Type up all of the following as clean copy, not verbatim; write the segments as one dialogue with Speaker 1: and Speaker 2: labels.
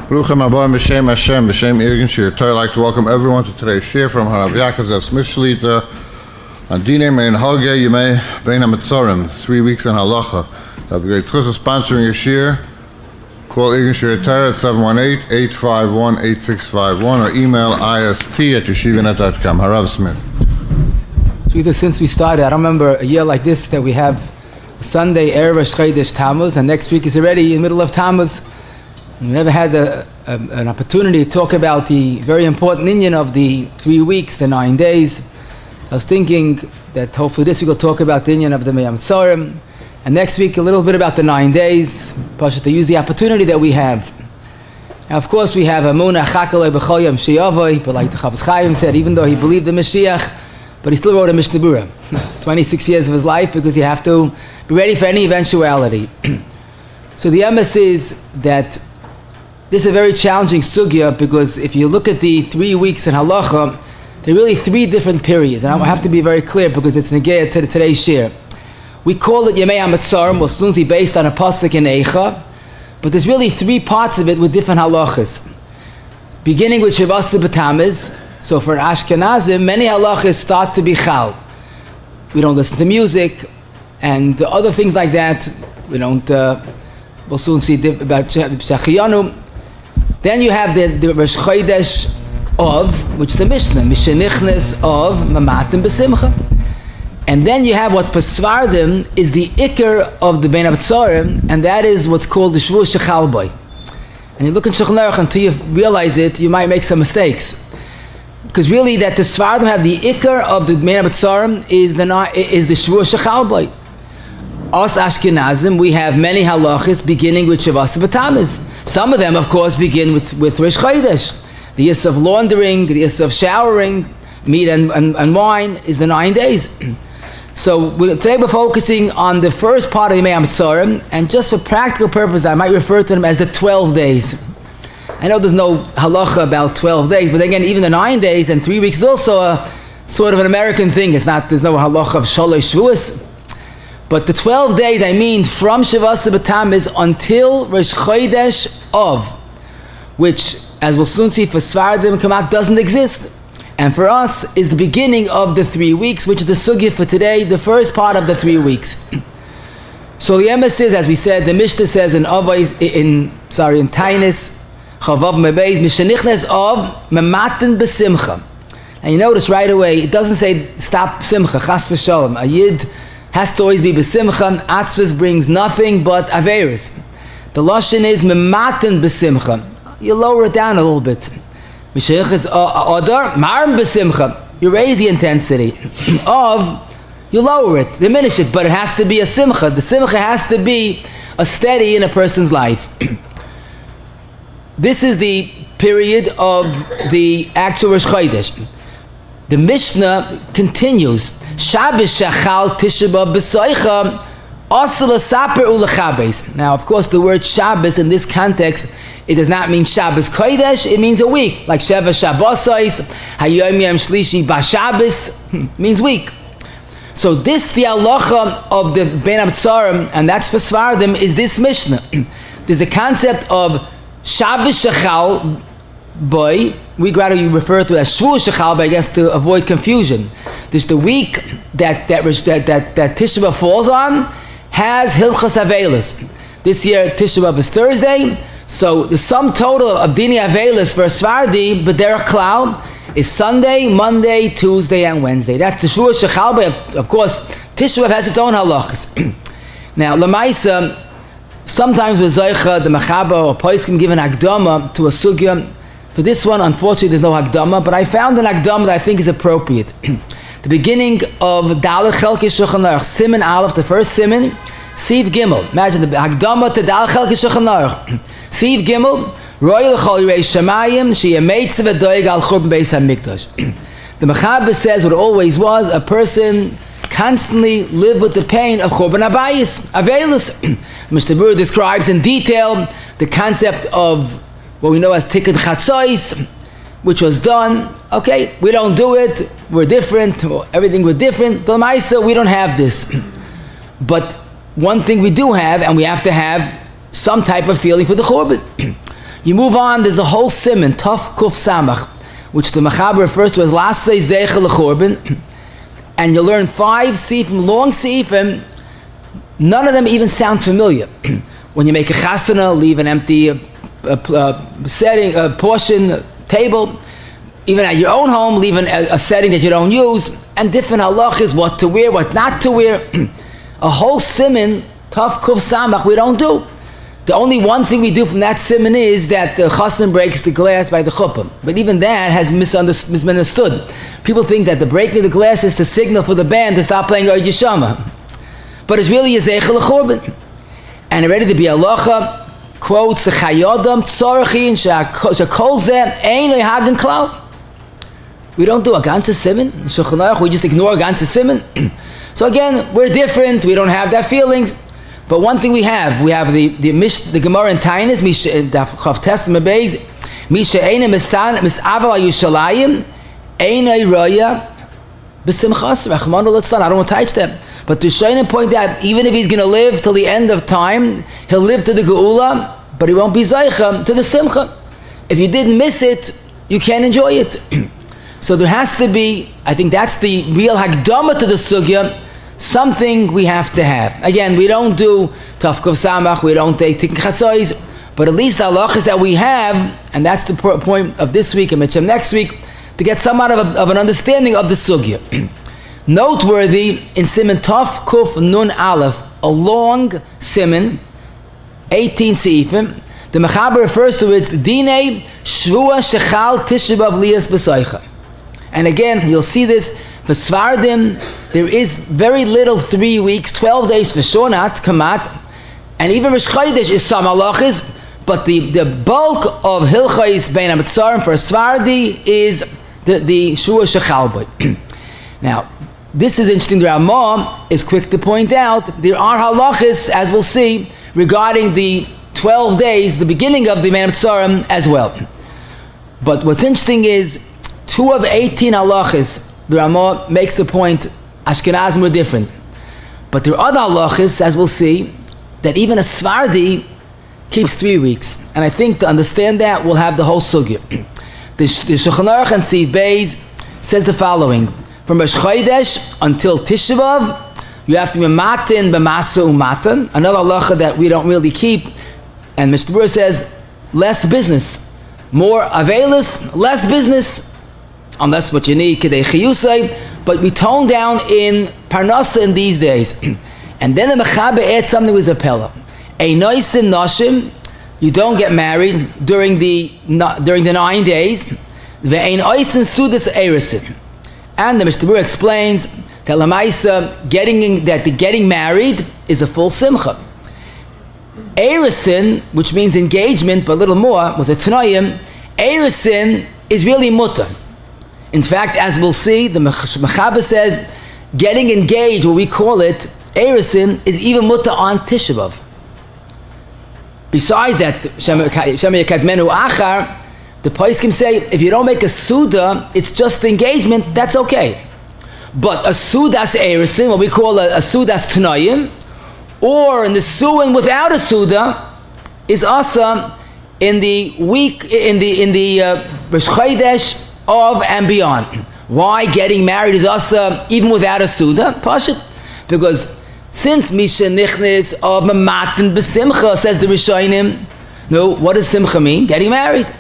Speaker 1: Bruchem Aboim B'Shem Hashem, B'Shem Irgin Shir Torah. I'd like to welcome everyone to today's shir from Rabbi Yakov Zev Smith Shlita on Dine Minhag Yemei Bein HaMetzorim, 3 weeks in Halacha. Have the great chus of sponsoring your shir. Call Irgin Shir Torah at 718-851-8651 or email ist@yeshivanet.com. Harav Smith.
Speaker 2: So since we started, I don't remember a year like this that we have a Sunday Erev Rosh Chodesh Tammuz, and next week is already in the middle of Tammuz. We never had an opportunity to talk about the very important inyan of the 3 weeks, the 9 days. I was thinking that hopefully this week we'll talk about the inyan of the Meyam Tzorim, and next week a little bit about the 9 days, to use the opportunity that we have. Now, of course, we have Amunah Acapella b'chol yom she'yavoi, but like the Chafetz Chaim said, even though he believed in Mashiach, but he still wrote a Mishnah Berurah, 26 years of his life, because you have to be ready for any eventuality. So the emes is that this is a very challenging sugya, because if you look at the 3 weeks in Halacha, there are really 3 different periods, and I have to be very clear because it's negaya to today's shir. We call it Yemei HaMetzorim, will soon be based on a pasuk in Eicha, but there's really 3 parts of it with different halachas. Beginning with Shivasa B'Tamuz, so for Ashkenazim, many halachas start to be chal. We don't listen to music, and other things like that. We don't, we'll soon see about Shehechiyanu. Then you have the Rosh Chodesh of, which is a Mishnah, Mishenichnes of Mamatim B'Simcha. And then you have what for Sefardim is the Iker of the Bein HaMetzorim, and that is what's called the Shvuah Shechal Boi. And you look in Shulchan Aruch until you realize it, you might make some mistakes. Because really that the Sefardim have the Iker of the Bein HaMetzorim is the Shvuah Shechal Boi. Us Ashkenazim, we have many halachas beginning with Shavasa B'Tamuz. Some of them, of course, begin with Rosh Chodesh. The use of laundering, the use of showering, meat and wine is the 9 days. So today we're focusing on the first part of the Yemei HaMetzorim, and just for practical purposes, I might refer to them as the 12 days. I know there's no halacha about 12 days, but again, even the 9 days and 3 weeks is also a sort of an American thing. There's no halacha of Shalosh Shvuos. But the 12 days, I mean from Shavasa B'Tamuz until Rosh Chodesh of, which, as we'll soon see for Sefardim Kamat, doesn't exist. And for us is the beginning of the 3 weeks, which is the sugya for today, the first part of the 3 weeks. So the emes is, as we said, the Mishnah says in Tainis, Chavav Mebeis, Mishenichnes of Mematin B'Simcha. And you notice right away, it doesn't say stop Simcha, Chas v'Shalom. A Yid has to always be b'simcha. Atzvus brings nothing but averis. The lashon is mematen b'simcha. You lower it down a little bit. Mishayich is odor marm b'simcha. You raise the intensity of, you lower it, diminish it, but it has to be a simcha. The simcha has to be a steady in a person's life. This is the period of the actual Rosh Chodesh. The Mishnah continues. Shabbos shachal tishba b'soicha asla saper ulechabes. Now, of course, the word Shabbos in this context, it does not mean Shabbos Kodesh. It means a week, like Sheva Shabbosos, Hayom Yom Shlishi Bashabbos means week. So this the halacha of the Bein HaMetzorim, and that's for Sefardim, is this Mishnah. There's a concept of Shabbos shachal boy. We gradually refer to it as Shvuah Shechal, but I guess to avoid confusion. There's the week that Tisha B'Av falls on has Hilchos Avelis. This year Tisha B'Av is Thursday, so the sum total of Dini Avelis for Sefardim, but there are cloud, is Sunday, Monday, Tuesday, and Wednesday. That's the Shvuah Shechal, but of course Tisha B'Av has its own halachas. Now, Lamaisa, sometimes with Zoicha, the Mechaba or Poskim give an Akdama to a Sugya. For this one, unfortunately, there's no Hakdama, but I found an Hakdama that I think is appropriate. The beginning of Dalech Chelkei Shulchan Aruch, Siman Aleph, the first Siman, Siv Gimel. Imagine the Hakdama to Dalech Chelkei Shulchan Aruch. Siv Gimel, Roy L'chol Yirei Shamayim, Sheyeh Meitzah V'doeg Al Churban Beis HaMikdash. The Mechaber says what it always was, a person constantly lived with the pain of Churban Abayis, Avelis. Mr. Berurah describes in detail the concept of what we know as Tikkun Chatzois, which was done. Okay, we don't do it, we're different, everything we're different. The Maisa, we don't have this. But one thing we do have, and we have to have some type of feeling for the churban. You move on, there's a whole siman, Tov Kuf Samach, which the Mechaber refers to as Lasei Zeichel Churban, and you learn 5 seifim, long seifim. None of them even sound familiar. When you make a chasana, leave an empty setting, a portion, table. Even at your own home, leave a setting that you don't use, and different halachas, what to wear, what not to wear. A whole siman, Tov Kuf Samach, we don't do. The only one thing we do from that siman is that the chassan breaks the glass by the chuppah. But even that has misunderstood. People think that the breaking of the glass is to signal for the band to stop playing Yod Yeshama. But it's really a zeichel churban. And already to be halacha, quotes, Chayodam tzorachin shakol zeh ein lehagen klau. We don't do a ganze siman. Shulchan Aruch, we just ignore a ganze siman. So again, we're different. We don't have that feelings. But one thing we have the Gemara in Tainis, Daf Chav Tes Mebeis, Misha Eina Misaval Yushalayim, Eina Raya, B'Simchas Rachmanu Litzlan. I don't want to touch them. But to Shainim point out, even if he's going to live till the end of time, he'll live to the Geula, but he won't be Zaycha to the Simcha. If you didn't miss it, you can't enjoy it. So there has to be, I think that's the real Hakdama to the Sugya, something we have to have. Again, we don't do Tafkov Samach, we don't take Tikkun Chatzois, but at least the halachas that we have, and that's the point of this week and Mitzvah next week, to get somewhat of an understanding of the Sugya. Noteworthy, in Siman Tov Kuf Nun Aleph, a long Siman, 18 Seifim, the Mechaber refers to it, Dinei Shvua Shechal Tishabav Lias B'Soicha. And again, you'll see this, for Sefardim, there is very little 3 weeks, 12 days for Shonat, Kamat, and even Rosh Chodesh is some halachas, but the bulk of Hilchais Bein HaMetzarim for a Sefardi is the Shua Shechalboy. Now, this is interesting. The Ramah is quick to point out, there are halachas, as we'll see, regarding the 12 days, the beginning of the Bein HaMetzarim as well. But what's interesting is, 2 of 18 halachas, the Ramah makes a point, Ashkenazim were different. But there are other halachas, as we'll see, that even a Sefardi keeps 3 weeks. And I think to understand that, we'll have the whole sugya. The Shulchan Aruch and Siv Beis says the following: from Rosh Chodesh until Tisha B'Av, you have to be matin b'masa umatan. Another halacha that we don't really keep. And Mr. Burr says, less business. More avelis, less business. Unless what you need, kedei chiyusay, but we tone down in parnasa in these days. And then the Mechaber adds something with acapella. A noisin noshim, you don't get married during the 9 days. Ve'ein oisin sudas erisin. And the Mr. explains that lamaisa getting married is a full simcha. Erisin, which means engagement, but a little more with a tanoim, erisin is really mutter. In fact, as we'll see, the Mechaber says, getting engaged, what we call it, Erisin, is even mutter on Tisha B'Av. Besides that, Shema Yakadmenu Achar, the Poskim say, if you don't make a Suda, it's just engagement, that's okay. But a Sudas Erisin, what we call a Sudas Tanoim, or in the Suin without a Suda, is awesome in the week, in the Rosh Chodesh of and beyond. Why getting married is also even without a Suda? Pashut. Because since Misha Nichnis of Mamatin B'Simcha, says the Rishonim, no, what does Simcha mean? Getting married.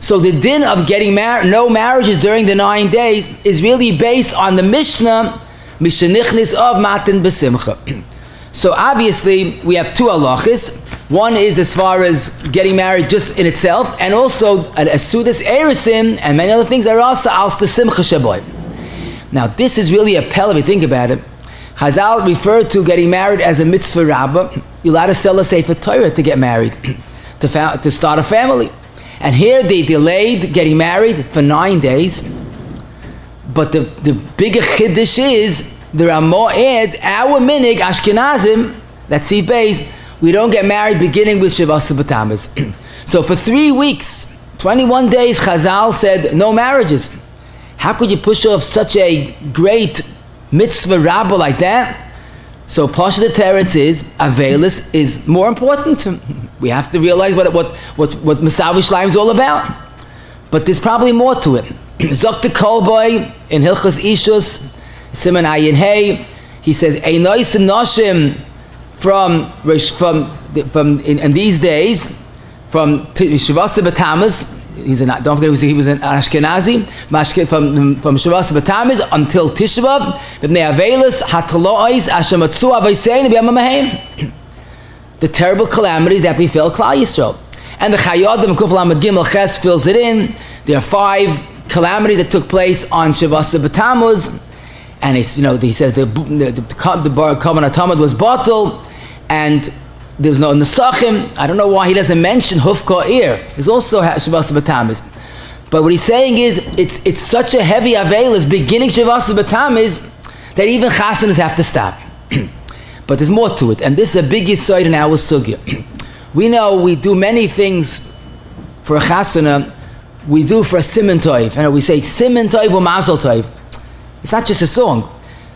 Speaker 2: So the din of getting married, no marriages during the 9 days, is really based on the Mishnah, Misha Nichnis of Matin B'Simcha. So obviously, we have 2 halachas. One is as far as getting married just in itself, and also a Sudas Erisin, and many other things are also als the Simcha Shaboy. Now, this is really a pell if you think about it. Chazal referred to getting married as a mitzvah rabbah. You're allowed to sell a Sefer Torah to get married, to start a family. And here they delayed getting married for 9 days. But the bigger chiddush is, there are more adds, our minhag, Ashkenazim, that's Siv Beis, we don't get married beginning with Shivasa B'Tammuz. So for 3 weeks, 21 days, Chazal said, no marriages. How could you push off such a great mitzvah rabbah like that? So Pasha the Teretz is Avelis is more important. We have to realize what Masavi Shleim is all about. But there's probably more to it. Zok the Kolboy in Hilchos Ishus, Siman Ayin Hey, he says, Einois Noshim in these days, from Shavasa Batamas, don't forget he was an Ashkenazi, from Shavasa Batamas until Tisha B'Av, B'nei Avelis, Hatalois, Ashamatsu Avaisein, B'Yamamahem. The terrible calamities that befell Klal Yisrael. And the Chayodim, Kuf Lamed Gimel Ches fills it in. There are 5 calamities that took place on Shavasa B'Tammuz. And he says the Kavanah Tamad was bottled, and there was no Nesachim. I don't know why he doesn't mention Hufka Ir. It's also Shavasa B'Tammuz. But what he's saying is, it's such a heavy Avelis, beginning Shavasa B'Tammuz, that even Chasanas have to stop. But there's more to it, and this is a big yesod in our sugya. We know we do many things for a Chasana, we do for a Siman Tov. And we say Siman Tov or Mazel Tov. It's not just a song.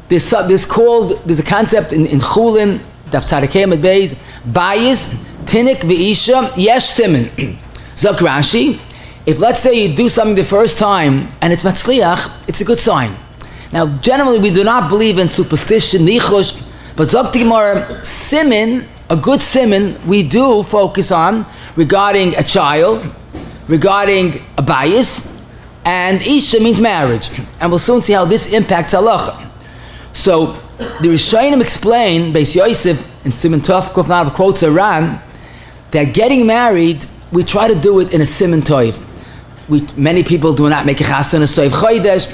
Speaker 2: There's a concept in Chulin, Daf Tzadikei Amud Beis, Bayis, Tinik, V'isha, Yesh Siman. Zok Rashi, if let's say you do something the first time and it's Matzliach, it's a good sign. Now, generally we do not believe in superstition, Nichush, but Zok Tigmar, Siman, a good Siman, we do focus on regarding a child, regarding a Bayis, and Isha means marriage. And we'll soon see how this impacts Halacha. So, the Rishonim explain, Beis Yosef, in Siman Tov, Kufnav quotes Iran, that getting married, we try to do it in a Siman Tov. Many people do not make a Chasana Soiv Chodesh.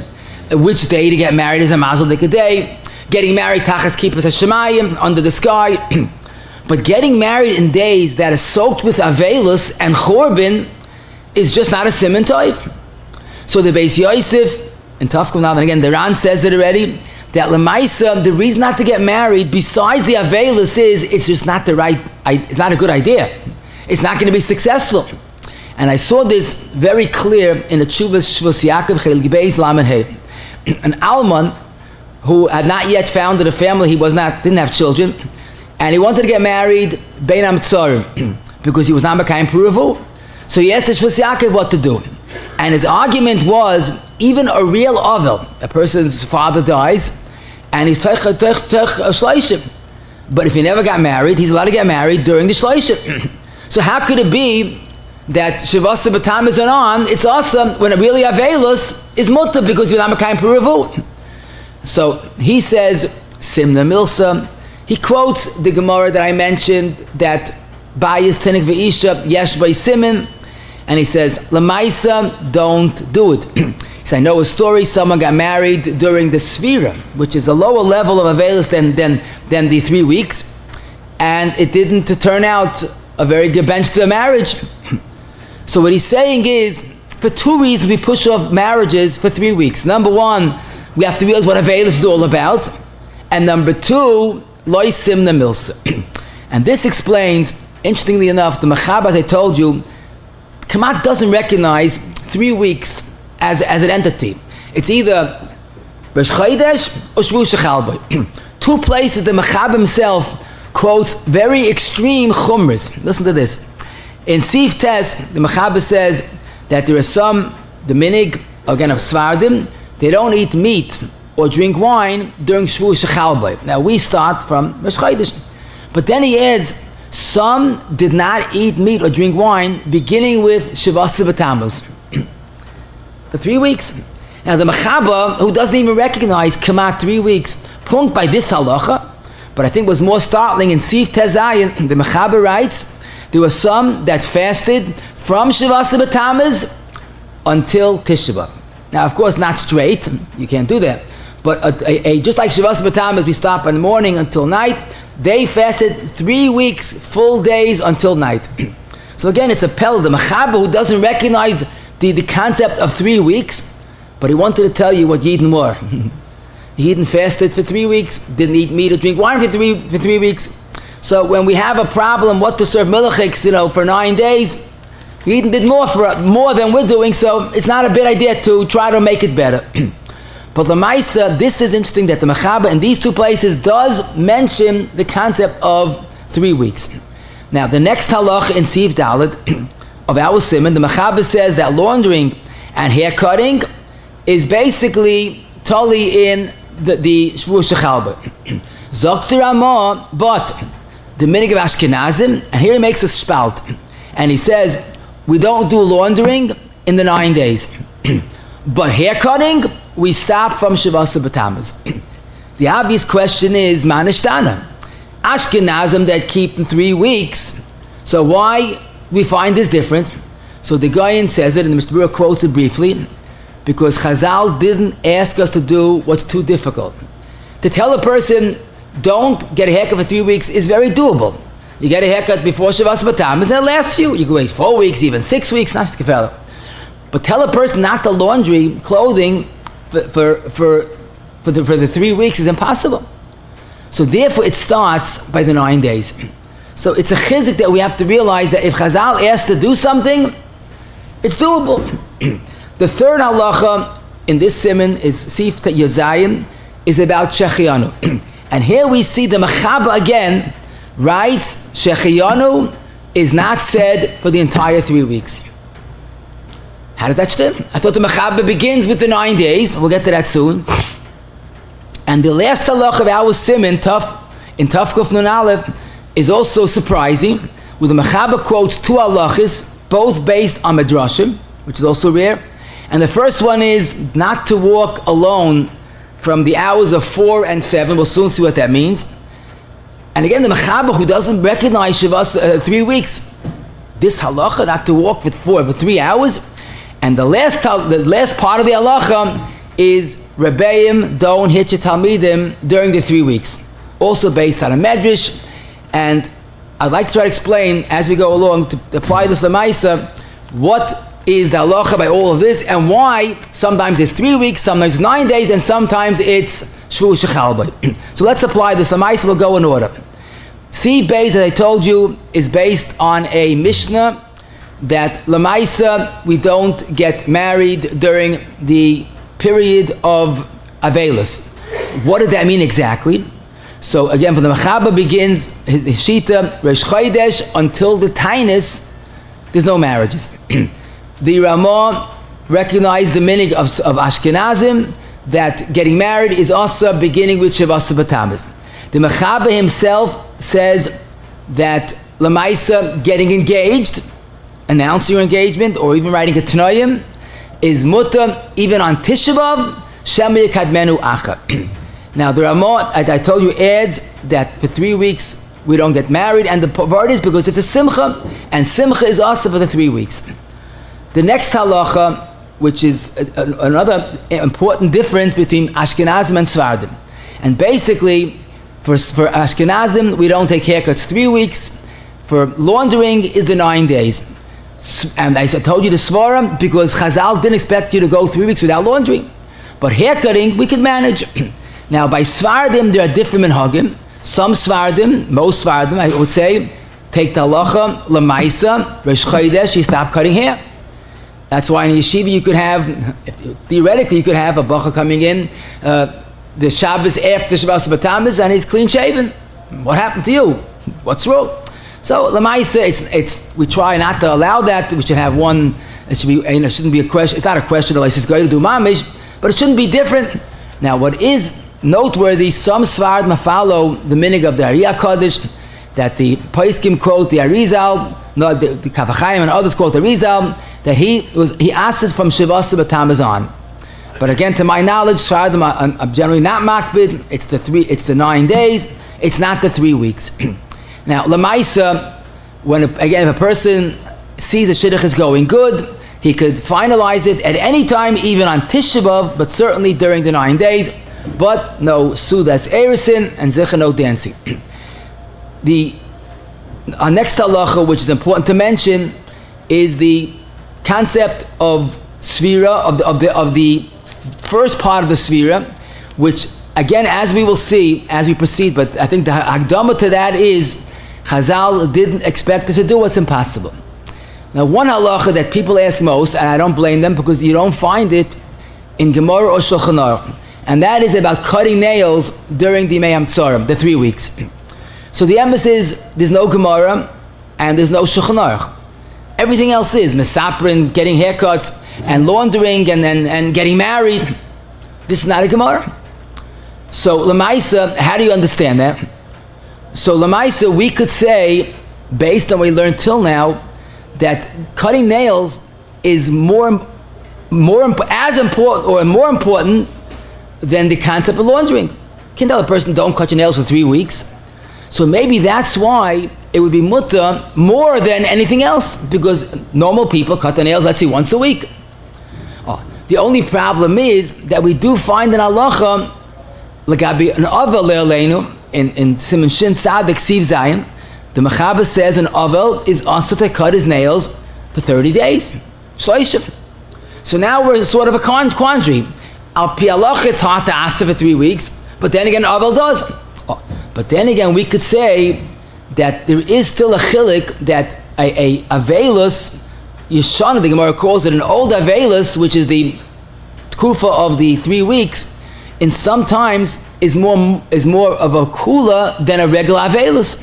Speaker 2: Which day to get married is a Mazel Dika day. Getting married, Tachas Kippus HaShemayim, under the sky. But getting married in days that are soaked with Avelus and Chorban is just not a Siman Tov. So the Beis Yosef, in Tafkum Nav, and again, the Ran says it already, that Lamaisa, the reason not to get married, besides the Avelus, is it's just not it's not a good idea. It's not going to be successful. And I saw this very clear in the Tshuvas Shvus Yakov Chelik Beis Lamed Hey. An Alman who had not yet founded a family, didn't have children, and he wanted to get married Bein HaMetzorim, because he was not Mekayim Peruvu. So he asked the Shvus Yaakov what to do. And his argument was, even a real Ovel, a person's father dies, and he's Tech Shloshim. But if he never got married, he's allowed to get married during the Shloshim. So how could it be that Shavasa B'Tam is on, it's awesome, when a really Avelus is Mutter, because you're not Mekayim Peruvu. So he says, Simna Milsa, he quotes the Gemara that I mentioned, that Bayis Tinik V'Isha, Yesh Bay Simin, and he says, Lamaisa, don't do it. He says, I know a story, someone got married during the Sfira, which is a lower level of Avelus than the 3 weeks, and it didn't turn out a very good bench to the marriage. So what he's saying is, for 2 reasons we push off marriages for 3 weeks. Number 1, we have to realize what Avelus is all about, and number 2, Loi Simna Milsa. And this explains, interestingly enough, the Mechab, as I told you, Kamat doesn't recognize 3 weeks as an entity. It's either Rosh Chodesh or Shvu Shechalboi. 2 places the Mechab himself quotes very extreme chumras. Listen to this. In Sif Tes, the Mechab says that there are some, the minhag, again of Sefardim, they don't eat meat or drink wine during Shvu Shechalboi. Now we start from Rosh Chodesh. But then he adds, some did not eat meat or drink wine beginning with Shavasa B'Tammuz. For 3 weeks. Now the Mechaba, who doesn't even recognize Kamat 3 weeks, punked by this halacha, but I think was more startling in Sif Tezayin, the Mechaba writes, there were some that fasted from Shavasa B'Tammuz until Tisha B'Av. Now of course not straight, you can't do that, but just like Shavasa B'Tammuz, we stop in the morning until night, they fasted 3 weeks, full days until night. So again, it's a pel, the Mechaba who doesn't recognize the concept of 3 weeks, but he wanted to tell you what Yidden were. Yidden fasted for 3 weeks, didn't eat meat or drink wine for 3 weeks. So when we have a problem, what to serve milchiks, for 9 days, Yidden did more than we're doing, so it's not a bad idea to try to make it better. But Lamaisa, this is interesting that the Mechaber in these two places does mention the concept of 3 weeks. Now, the next halacha in Sif Dalet of our Simon, the Mechaber says that laundering and hair cutting is basically totally in the Shvu Shechalba. Zokter Ramah, but the minhag of Ashkenazim, and here he makes a spalt, and he says, we don't do laundering in the 9 days. But hair cutting, we stop from Shavasa B'Tammuz. The obvious question is, Manishtana. Ashkenazim that keep in 3 weeks, so why we find this difference? So the Goyen says it, and Mr. Brewer quotes it briefly, because Chazal didn't ask us to do what's too difficult. To tell a person, don't get a haircut for 3 weeks is very doable. You get a haircut before Shavas B'Tammuz and it lasts you. You can wait 4 weeks, even 6 weeks, not acapella. But tell a person not to laundry clothing for the 3 weeks is impossible. So therefore it starts by the 9 days. So it's a chizik that we have to realize that if Chazal asks to do something, it's doable. The third halacha in this siman is Sif Yozayim, is about Shehechiyanu. And here we see the Mechaber again writes Shehechiyanu is not said for the entire 3 weeks. How did that stem? I thought the Mechaber begins with the 9 days. We'll get to that soon. And the last halacha of our siman in Taf Kuf Nun Aleph is also surprising, where the Mechaber quotes 2 halachas, both based on Midrashim, which is also rare. And the first one is not to walk alone from the hours of 4 and 7. We'll soon see what that means. And again, the Mechaber, who doesn't recognize Shavas 3 weeks, this halacha, not to walk for 3 hours. And the last part of the halacha is Rebbeim don't hit your Talmidim during the 3 weeks. Also based on a medrash. And I'd like to try to explain as we go along to apply this Lamaisa, what is the halacha by all of this, and why sometimes it's 3 weeks, sometimes it's 9 days, and sometimes it's Shvu Shechalba. So let's apply this Lamaisa, we'll go in order. See, Beis, as I told you, is based on a Mishnah that Lamaisa, we don't get married during the period of Avelis. What did that mean exactly? So again, from the Mechaber begins his Shita, Resh Chodesh, until the Tainus, there's no marriages. The Ramah recognized the minhag of Ashkenazim that getting married is also beginning with Shavasa B'Tammuz. The Mechaber himself says that Lamaisa, getting engaged, announcing your engagement, or even writing a Tanoim, is mutter even on Tisha B'Av, Shema Yekadmenu Acha. Now the Ramah, as I told you, adds that for 3 weeks we don't get married, and the vort is because it's a simcha, and simcha is also for the 3 weeks. The next halacha, which is another important difference between Ashkenazim and Sefardim. And basically, for Ashkenazim, we don't take haircuts 3 weeks. For laundering is the 9 days. And I told you the Svarim because Chazal didn't expect you to go 3 weeks without laundering. But haircutting, we could manage. Now, by Sefardim, there are different minhagim. Some Sefardim, most Sefardim, I would say, take the halacha, Lamaisa, Resh Chodesh, you stop cutting hair. That's why in yeshiva you could have, theoretically you could have a bacha coming in the Shabbos after Shavas B'Tammuz and he's clean shaven. What happened to you? What's wrong? So Lamaisa, it's we try not to allow that. We should have one. It should be. It shouldn't be a question. It's not a question that is going to do mamish, but it shouldn't be different. Now, what is noteworthy? Some Sefardim follow the minhag of the Ariyah Kodesh, that the Paiskim quote the Arizal, no, the Kavachayim and others quote the Arizal, that he asked it from Shavasa B'Tammuz on. But again, to my knowledge, Sefardim are generally not makbid. It's the 9 days. It's not the 3 weeks. Now, Lamaisa, if a person sees a shidduch is going good, he could finalize it at any time, even on Tisha B'Av, but certainly during the 9 days. But no sudas erisin and zecha no dancing. Our next halacha, which is important to mention, is the concept of svira, of the first part of the svira, which again, as we will see as we proceed, but I think the hakdama to that is Chazal didn't expect us to do what's impossible. Now, one halacha that people ask most, and I don't blame them because you don't find it in Gemara or Shulchan Aruch, and that is about cutting nails during the Yemei HaMtzorim, the 3 weeks. So the emphasis is there's no Gemara and there's no Shulchan Aruch. Everything else is misaprin, getting haircuts, and laundering, and getting married. This is not a Gemara. So Lamaisa, how do you understand that? So Lamaisa, we could say, based on what we learned till now, that cutting nails is as important or more important than the concept of laundering. You can tell a person don't cut your nails for 3 weeks. So maybe that's why it would be mutter more than anything else, because normal people cut their nails, let's say, once a week. The only problem is that we do find in halacha, Lagabi an avel le'aleinu, in Siman Shin Tzaddik Siv Zayin, the Mechaber says an avel is also to cut his nails for 30 days. Shloishim. So now we're sort of a quandary. Al pi halacha, it's hard to ask for 3 weeks, but then again, avel does. But then again, we could say that there is still a chilik that a avelus, Yeshana, the Gemara calls it an old avelus, which is the tkufa of the 3 weeks, in sometimes is more of a kula than a regular avelus.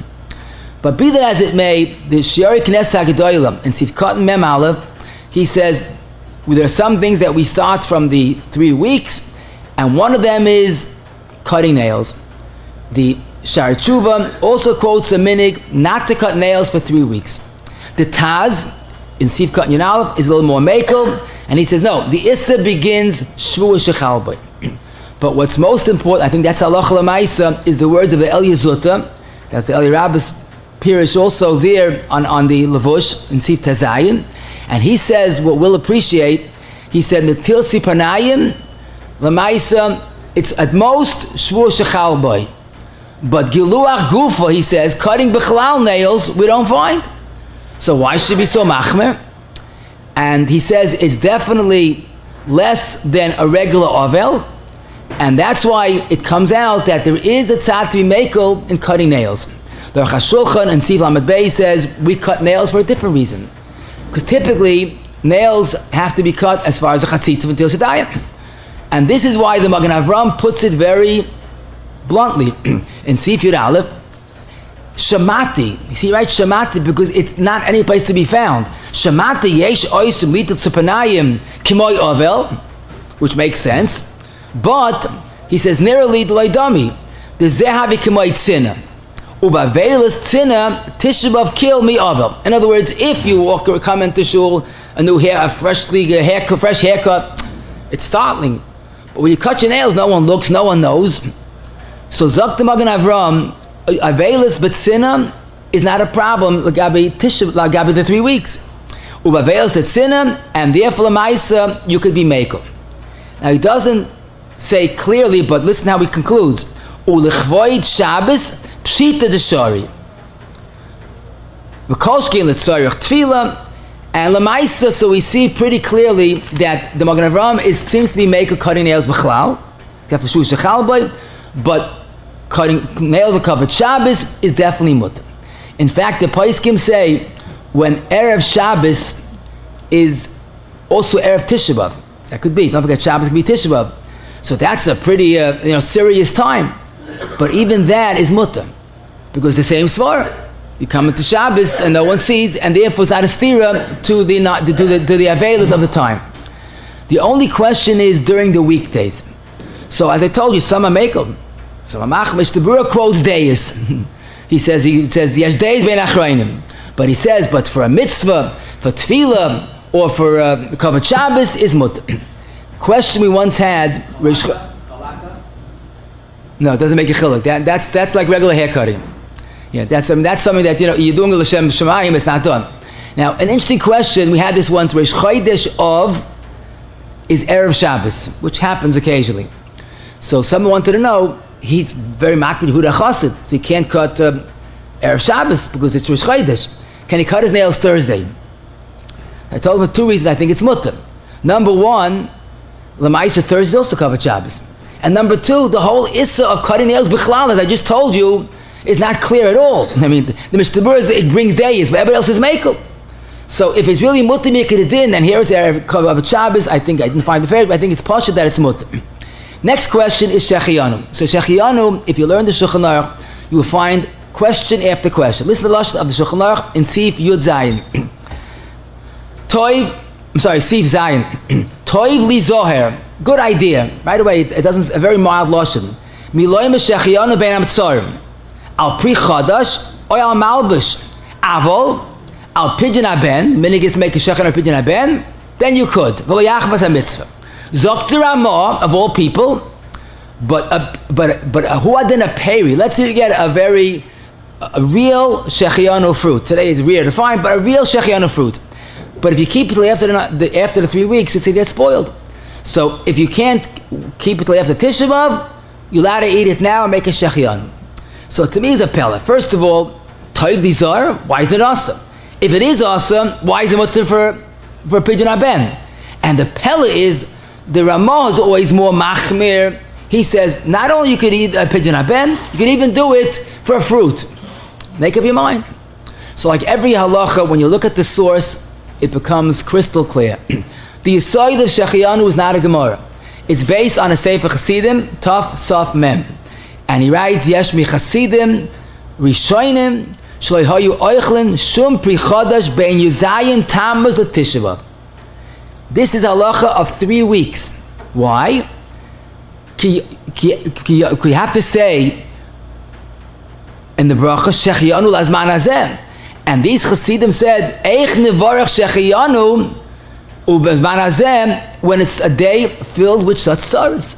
Speaker 2: But be that as it may, the Shiari Knesset HaGedolah in Sivkot Mem Aleph, he says there are some things that we start from the 3 weeks, and one of them is cutting nails. The Shari Tshuva also quotes a minhag not to cut nails for 3 weeks. The Taz in Sivkot Yud Aleph is a little more makel, and he says no, the Issa begins Shvua Shechalboi. But what's most important, I think that's halacha l'maisa, is the words of the El Yezuta. That's the El Rabbis Pirish also there on the Levush in Sif Tazayin. And he says what we'll appreciate, he said, Netil Sipanayim, l'maisa, it's at most Shvua Shechalboi. But Giluach Gufa, he says, cutting Bechlal nails, we don't find. So why should it be so machmer? And he says it's definitely less than a regular ovel, and that's why it comes out that there is a tzad to be makel in cutting nails. The Aruch HaShulchan and Siv Lamed Beis says we cut nails for a different reason, because typically nails have to be cut as far as a chatzitza until sedayim, and this is why the Magen Avram puts it very bluntly in Sif Yud Aleph. Shamati, you see, right? Shamati, because it's not any place to be found. Shamati yesh oisum litat supanayim kimoy ovel, which makes sense. But he says nerali d'loydami the zehavi kimoy tzina ubavelis tzina tishabav kill mi ovel. In other words, if you come into shul a fresh haircut, it's startling. But when you cut your nails, no one looks, no one knows. So Zok the Magen Avram, Avelis B'tzina is not a problem Lagabi the 3 weeks. Ubavelis B'tzina, and therefore L'maisa you could be mekel. Now he doesn't say clearly, but listen how he concludes. U'lichvoid Shabbos Pshita Deshari V'kolshkin L'tzorich Tefillah, and L'maisa, so we see pretty clearly that the Magen Avram seems to be mekel cutting nails B'chlal, but cutting nails are covered Shabbos is definitely mutter. In fact, the Paiskim say when Erev Shabbos is also Erev Tisha B'Av. That could be. Don't forget, Shabbos could be Tisha B'Av. So that's a pretty serious time. But even that is mutter, because the same svara. You come into Shabbos and no one sees, and therefore it's not a stira to the avelas of the time. The only question is during the weekdays. So as I told you, some are mekel. So Machmish the Bura quotes Deis. he says yes, Deis bein achrayim. But he says, but for a mitzvah, for tefillah, or for the covered Shabbos is mutter. Question we once had. No, it doesn't make a chiluk. That's like regular haircutting. Yeah, that's something that you're doing l'shem shemayim. It's not done. Now, an interesting question we had this once. Rish Chodesh of is Erev Shabbos, which happens occasionally. So someone wanted to know. He's very makbid Huda Chassid, so he can't cut Erev Shabbos because it's Rosh Chodesh. Can he cut his nails Thursday? I told him for 2 reasons I think it's mutter. Number one, Lamaisa Thursday is also covered Shabbos. And number two, the whole issa of cutting nails b'chlal, as I just told you, is not clear at all. I mean, the Mishnah it brings days, but everybody else is mekel. So if it's really mutter mikadin, and here it's Erev Shabbos, I think I didn't find the fair, but I think it's pasha that it's mutter. Next question is Shehechiyanu. So Shehechiyanu, if you learn the Shulchan Aruch, you will find question after question. Listen to the lashon of the Shulchan Aruch in Sif Yud Zayin. Sif Zayin. Toiv li zoher. Good idea. Right away, it doesn't. A very mild lashon. Miloyim Shehechiyanu bein hamitzorim. Al precautions or al malbush. Avol al pidyonhaben. Minhag is to make a shechiyanu pidyonhaben. Then you could. V'lo yachbas ha-mitzvah. Zokter Ramah of all people, but who adin a peri? Let's say you get a real Shehechiyanu fruit. Today is rare to find, but a real Shehechiyanu fruit. But if you keep it till after the 3 weeks, it gets spoiled. So if you can't keep it till after Tisha B'Av, you're allowed to eat it now and make a Shehechiyanu. So to me, it's a pella. First of all, Toiv Lizar, why is it awesome? If it is awesome, why is it mutter for pidyonhaben? And the pella is, the Ramah is always more machmir. He says, not only you could eat a pidyonhaben, you can even do it for a fruit. Make up your mind. So like every halacha, when you look at the source, it becomes crystal clear. The Yesod of Shehechiyanu is not a Gemara. It's based on a Sefer Chassidim, Taf Saf Mem. And he writes, Yesh mi Chassidim, Rishonim, Shloi hayu oichlin, Shum Prichodash bein Yuzayin Tammuz l'Tisha B'Av. This is halacha of 3 weeks. Why? We have to say in the bracha Shehechiyanu lazman hazeh, and these Chassidim said eich nevarach Shehechiyanu ubezman hazeh, when it's a day filled with such sorrows.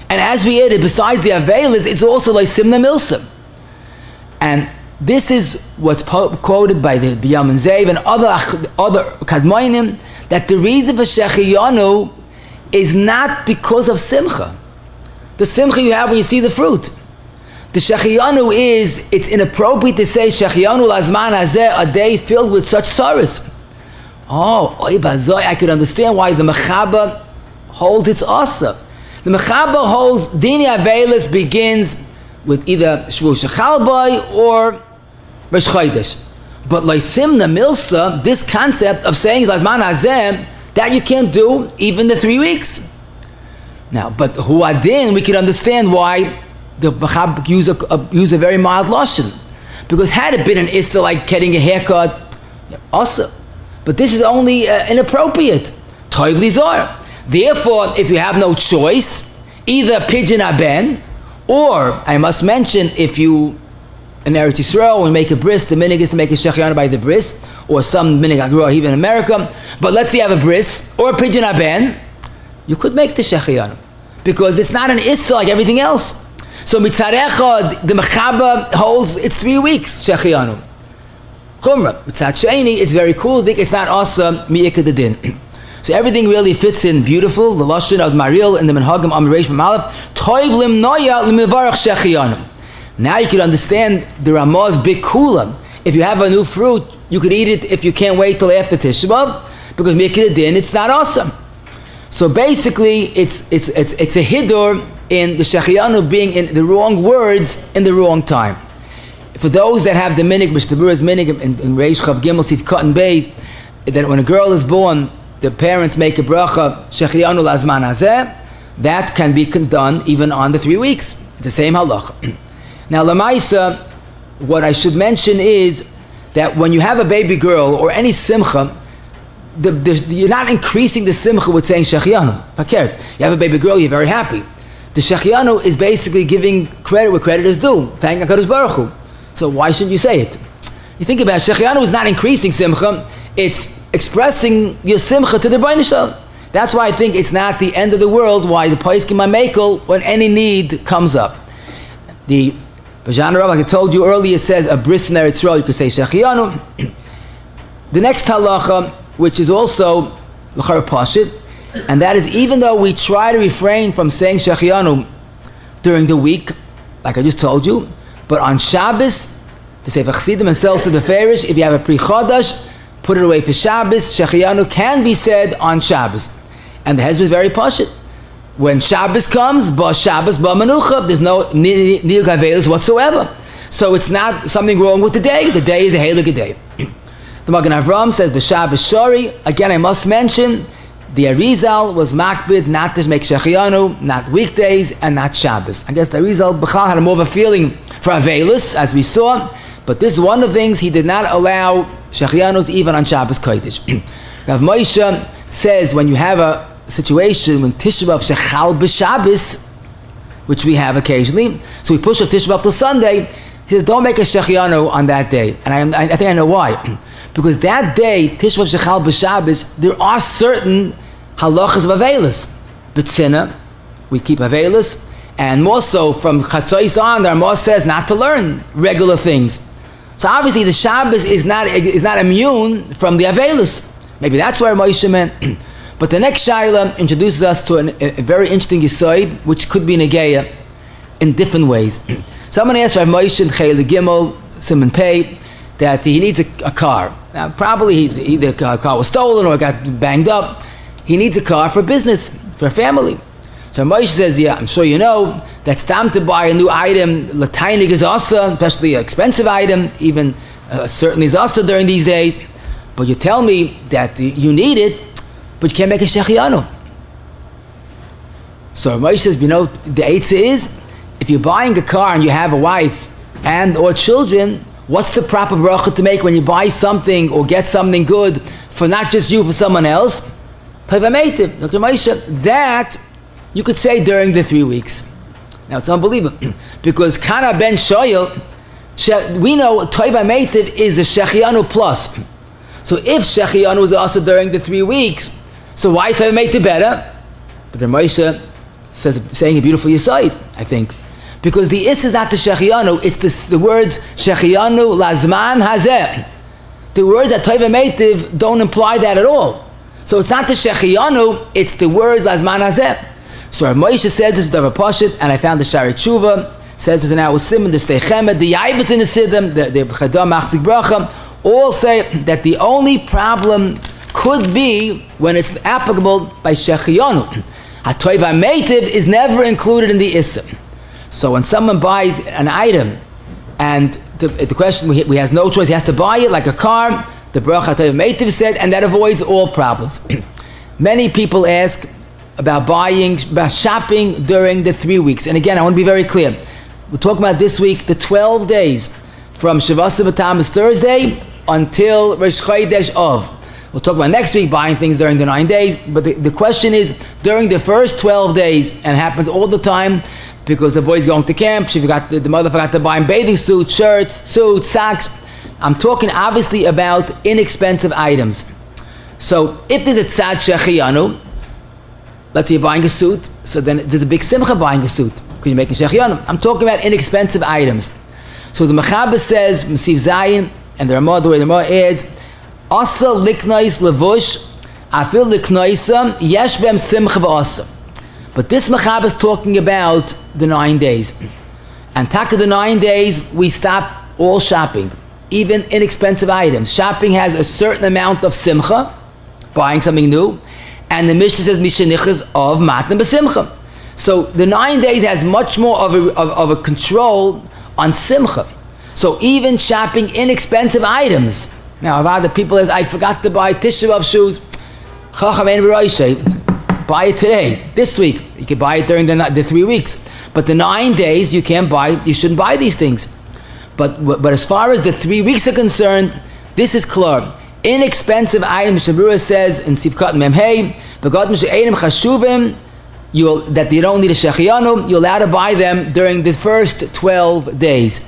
Speaker 2: And as we added, besides the avelas, it's also like simna milsa. And this is what's quoted by the B'Yam and Zev and other kadmonim, that the reason for Shehechiyanu is not because of simcha. The simcha you have when you see the fruit. The Shehechiyanu is, it's inappropriate to say Shehechiyanu lazman hazeh, a day filled with such sorrows. Oh, I could understand why the Mechaba holds its asa. The Mechaba holds Dini Avelis begins with either Shvu Shechalbai or Rosh Chodesh. But like Simna Milsa, this concept of saying Lazman Hazeh, that you can't do even the 3 weeks. Now, but Huadin, we can understand why the Mechab use a very mild lashon. Because had it been an Issa like getting a haircut, also. But this is only inappropriate. Toiv Lizar. Therefore, if you have no choice, either pidyonhaben, or I must mention, if you in Eretz Yisrael, we make a bris, the minhag is to make a Shehechiyanu by the bris, or some minhag I grew up even in America. But let's say you have a bris or a pidyonhaben, you could make the Shehechiyanu because it's not an issa like everything else. So mitzarecha, the Mechaba holds it's 3 weeks Shehechiyanu. Chumrah, mitzat sheini, it's very cool. It's not awesome mi'ikad din. So everything really fits in beautiful. The lashon of Maril and the minhagim Amreish Malaf toiv limnoya limivarach Shehechiyanu. Now you can understand the Ramah's big kula. If you have a new fruit, you could eat it if you can't wait till after Tisha B'Av, because mi'ikad din, it's not awesome. So basically, it's a hidur in the Shehechiyanu being in the wrong words in the wrong time. For those that have the minhag, which the Bur's minhag in Reish Chav Gimel Sif Cotton Beis, that when a girl is born, the parents make a bracha Shehechiyanu lazman hazeh. That can be done even on the 3 weeks. It's the same halacha. Now, Lamaisa, what I should mention is that when you have a baby girl or any simcha, you're not increasing the simcha with saying Shehechiyanu. You have a baby girl, you're very happy. The Shehechiyanu is basically giving credit where credit is due. Thank HaKadosh Baruch Hu. So why shouldn't you say it? You think about it, Shehechiyanu is not increasing simcha, it's expressing your simcha to the Rebbeinu Shalom. That's why I think it's not the end of the world why the Paiskim HaMekel, when any need comes up. The Rabbi, like I told you earlier, says a bris in Eretz Yisrael, you could say Shehechiyanu. The next halacha, which is also l'char pashit, and that is even though we try to refrain from saying Shehechiyanu during the week, like I just told you, but on Shabbos, the Sefer Chassidim himself said beferish, if you have a pre-chodesh, put it away for Shabbos. Shehechiyanu can be said on Shabbos, and the hezbollah is very pashit. When Shabbos comes, ba Shabbos, ba menucha, there's no niyug havelos whatsoever. So it's not something wrong with the day. The day is a heilig day. The Magen Avraham says, b'Shabbos shori. Again, I must mention, The Arizal was makbid not to make Shehechiyanu, not weekdays, and not Shabbos. I guess the Arizal B'chal had more of a feeling for Avelis, as we saw, but this is one of the things he did not allow Shechiyanus even on Shabbos Kodesh. Rav Moshe says when you have a situation when Tisha B'Av Shechal B'Shabbos, which we have occasionally, so we push off Tisha B'Av till Sunday, he says don't make a Shehechiyanu on that day. And I think I know why. Because that day, Tisha B'Av Shechal B'Shabbos, there are certain halachas of Avelis. B'tzina, we keep Avelis, and more so from Chatzos on, the Ramah says not to learn regular things. So obviously the Shabbos is not immune from the Avelis. Maybe that's where Moshe meant. But the next Shaila introduces us to a very interesting Yesod, which could be Negeya in different ways. Someone asked Rav Moshe in Chayil Gimel, Simon Pei, that he needs a car. Now, probably either a car was stolen or got banged up. He needs a car for business, for a family. So Moshe says, yeah, I'm sure you know, that's time to buy a new item. Latainig is also, especially an expensive item, even certainly is also during these days. But you tell me that you need it, but you can't make a Shehechiyanu. So Moshe says, you know, the eitzah is, if you're buying a car and you have a wife and or children, what's the proper bracha to make when you buy something or get something good for not just you, for someone else? Dr. Moshe, that you could say during the 3 weeks. Now it's unbelievable because Kana ben Shoyel, we know Toiva Meitiv is a Shehechiyanu plus. So if Shehechiyanu was also during the 3 weeks, so why Toiva Meitiv better? But the Moshe says, saying a beautiful Yesod, I think. Because the is not the Shehechiyanu, it's the words Shehechiyanu lazman hazeh. The words that Toiva Meitiv don't imply that at all. So it's not the Shehechiyanu, it's the words lazman hazeh. So Rav Moshe says this with Rav Pashit, and I found the Shari Tshuva, says this in our Simon, the Steichemet, the Yaivas in the Siddim, the Chadam Machzik Bracha, all say that the only problem could be when it's applicable by Shehechiyanu. HaToiva Meitiv is never included in the Issa. So when someone buys an item, and the question, he has no choice, he has to buy it like a car, the Bracha HaToiva Meitiv said, and that avoids all problems. Many people ask about shopping during the 3 weeks. And again, I want to be very clear. We're talking about this week, the 12 days from Shavasa B'Tammuz Thursday until Rosh Chodesh Av. We'll talk about next week buying things during the 9 days. But the question is, during the first 12 days, and it happens all the time, because the boy's going to camp, the mother forgot to buy him bathing suits, shirts, suits, socks. I'm talking obviously about inexpensive items. So if there's a tzad Shehechiyanu, let's say you're buying a suit, so then there's a big simcha buying a suit, because you're making Shehechiyanu. I'm talking about inexpensive items. So the Mechaber says, Mesiv Zayin, and the Ramah, the way the Ramah adds, Asa liknois levush, afil liknoisa, yesh bem simcha v'asa. But this Mechaber is talking about the 9 days. And taka the 9 days, we stop all shopping, even inexpensive items. Shopping has a certain amount of simcha, buying something new, and the Mishnah says Mishanichas of Matan B'Simcha. So the 9 days has much more of a control on Simcha. So even shopping inexpensive items. Now, if other people says, I forgot to buy Tisha B'Av shoes, Chacham Ein B'Roishay, buy it today, this week. You can buy it during the 3 weeks. But the 9 days you can't buy, you shouldn't buy these things. But as far as the 3 weeks are concerned, this is clear. Inexpensive items, Shabura says in Sivkat Memhei, that you don't need a Shehechiyanu, you're allowed to buy them during the first 12 days.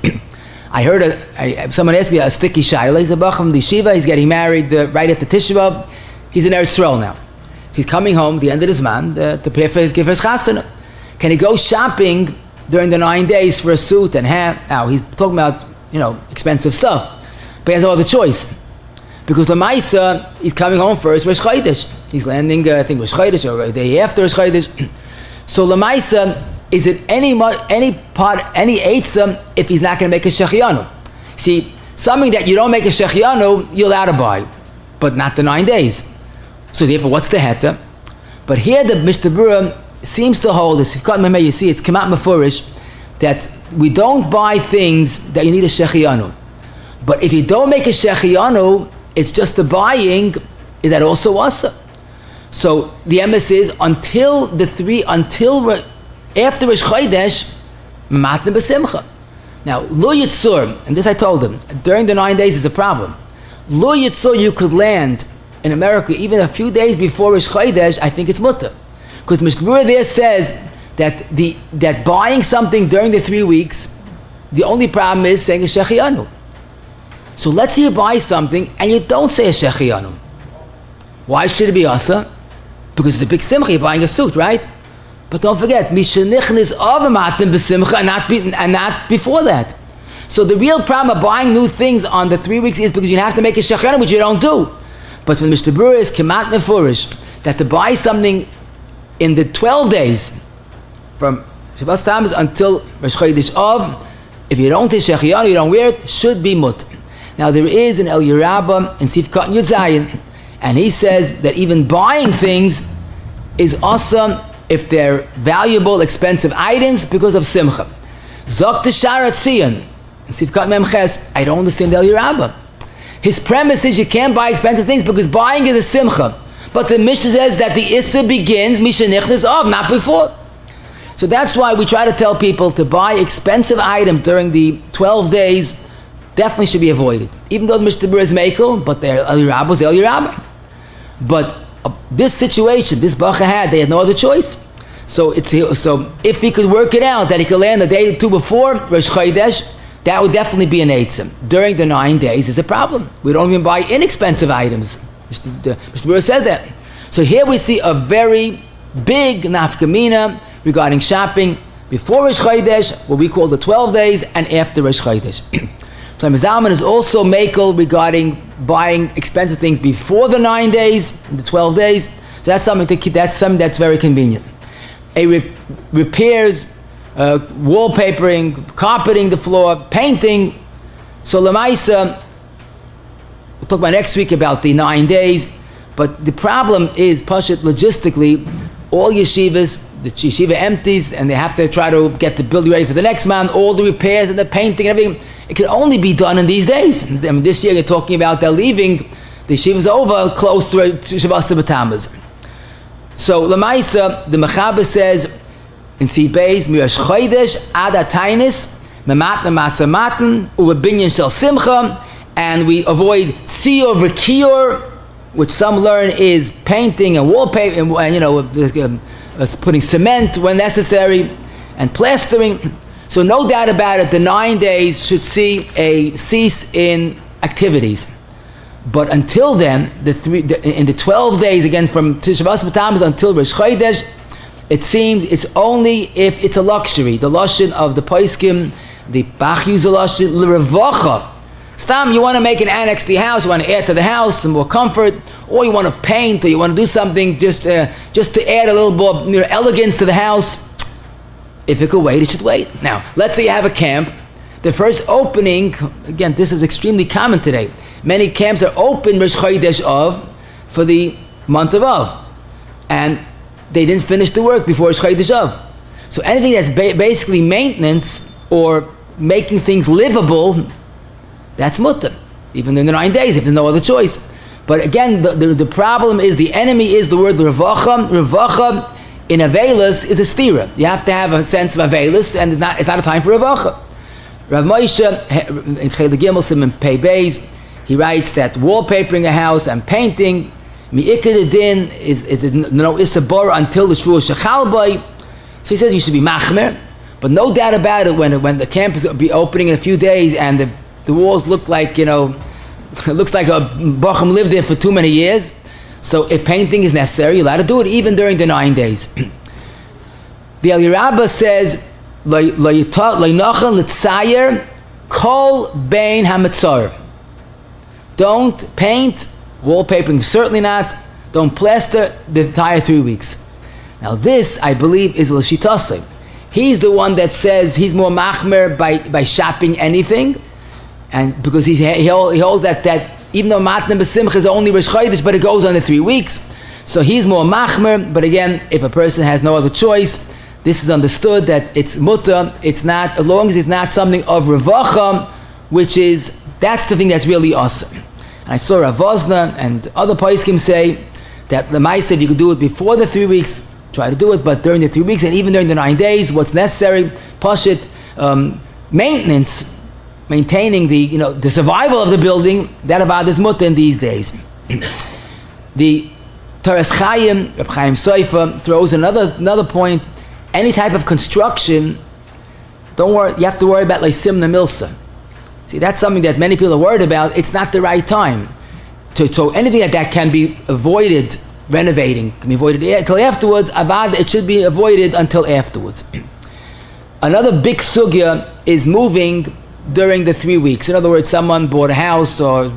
Speaker 2: I heard someone asked me a sticky shayla. He's a bach from the yeshiva, he's getting married right after Tisha B'Av. He's in Eretz Yisrael now. So he's coming home at the end of his man to prepare for his chasana. Can he go shopping during the 9 days for a suit and hat? Now he's talking about, expensive stuff, but he has no other choice. Because Lamaisa, he's coming home first Rosh Chodesh. He's landing, I think, Rosh Chodesh or the day after Rosh Chodesh. So Lamaisa, is it any eitzah if he's not going to make a Shehechiyanu? See, something that you don't make a Shehechiyanu, you're allowed to buy, but not the 9 days. So therefore, what's the heta? But here the Mishnah Berurah seems to hold this. You see, it's Kemat Mefurish that we don't buy things that you need a Shehechiyanu. But if you don't make a Shehechiyanu, it's just the buying, is that also asa? So the emes is after Rosh Chodesh, matne b'simcha. Now, lo yitzur, and this I told him, during the 9 days is a problem. Lo yitzur, you could land in America even a few days before Rosh Chodesh, I think it's mutter. Because Mishnah there says that buying something during the 3 weeks, the only problem is saying a Shehechiyanu. So let's say you buy something and you don't say a Shehechiyanu. Why should it be asa? Because it's a big simcha, you're buying a suit, right? But don't forget, mishenichnis of matn b'simcha, and not before that. So the real problem of buying new things on the 3 weeks is because you have to make a shechana, which you don't do. But when Mr. Brewer is kemat mefurish, that to buy something in the 12 days from Shabbos Tammuz until Rosh Chodesh Av, if you don't take Shehechiyanu, you don't wear it, should be mut. Now there is an El Yerabba in Sifkat Yud Zayin, and he says that even buying things is awesome if they're valuable, expensive items because of simcha. Zok Tisharat Tzion, Sifkat Memches, I don't understand El Yerabba. His premise is you can't buy expensive things because buying is a simcha. But the Mishnah says that the Issa begins Mishenichnis of, not before. So that's why we try to tell people to buy expensive items during the 12 days definitely should be avoided. Even though the Mishnah is Mekel, but they're El Yerabba. But this situation, this Bacha had, they had no other choice. So if he could work it out, that he could land a day or two before Rosh Chodesh, that would definitely be an eitzim. During the 9 days is a problem. We don't even buy inexpensive items. Mr. Brewer says that. So here we see a very big nafkamina regarding shopping before Rosh Chodesh, what we call the 12 days, and after Rosh Chodesh. So Mizalman is also makel regarding buying expensive things before the 9 days, the 12 days. So that's something that's very convenient. Repairs, wallpapering, carpeting the floor, painting. So Lamaisa, we'll talk about next week about the 9 days. But the problem is, Pashut, logistically, all yeshivas, the yeshiva empties, and they have to try to get the building ready for the next month, all the repairs and the painting and everything. It can only be done in these days. I mean, this year you're talking about they're leaving, the yeshiva's over, close to Shabbos B'Tammuz. So, Lamaisa, the Mechaber says, in Sibbeis, Mirash Chodesh, Ada Tainis, Mematna Masamatan, Ubinyan Shel Simcha, and we avoid severity, which some learn is painting and wallpaper, and putting cement when necessary, and plastering. So no doubt about it, the 9 days should see a cease in activities. But until then, in the 12 days, again from Shabbos B'Tammuz until Rosh Chodesh, it seems it's only if it's a luxury. The lashon of the Poskim, the Bach use the lashon l'revacha. Stam, you want to make an annex to your house, you want to add to the house some more comfort, or you want to paint, or you want to do something just to add a little more elegance to the house. If it could wait, it should wait. Now, let's say you have a camp. The first opening, again, this is extremely common today. Many camps are open Rosh Chodesh Av for the month of Av. And they didn't finish the work before Rosh Chodesh Av. So anything that's basically maintenance or making things livable, that's mutter, even in the 9 days, if there's no other choice. But again, the problem is, the enemy is the word revacha. Revacha in Avelis is a stira. You have to have a sense of Avelis, and it's not a time for revacha. Rav Moshe, in Chel Gimel Siman Pei Beis, he writes that wallpapering a house and painting, mi'ikad din is no isabor until the shvur shechalbay. So he says you should be machmer, but no doubt about it, when the camp is be opening in a few days and the walls look like, it looks like a Bacham lived there for too many years. So if painting is necessary, you're allowed to do it even during the 9 days. The El Yerabba says, kol bein hamitzar. Don't paint, wallpapering certainly not, don't plaster the entire 3 weeks. Now this, I believe, is l'shitasei. He's the one that says he's more machmer by shopping anything, and because he holds that even though matna b'simcha is only Rosh Chodesh, but it goes on the 3 weeks, so he's more machmer. But again, if a person has no other choice, this is understood that it's mutter. It's not, as long as it's not something of revacha, that's the thing that's really awesome. And I saw Rav Vosna and other poskim say that the mice, if you could do it before the 3 weeks, try to do it, but during the 3 weeks and even during the 9 days, what's necessary, pashit, maintenance, maintaining the survival of the building, that avad is mutter in these days. The Toras Chaim, Reb Chaim Sofer, throws another point. Any type of construction, don't worry, you have to worry about like simna milsa. See, that's something that many people are worried about. It's not the right time. So anything that can be avoided, renovating, can be avoided until afterwards, avad, it should be avoided until afterwards. Another big sugya is moving during the 3 weeks. In other words, someone bought a house or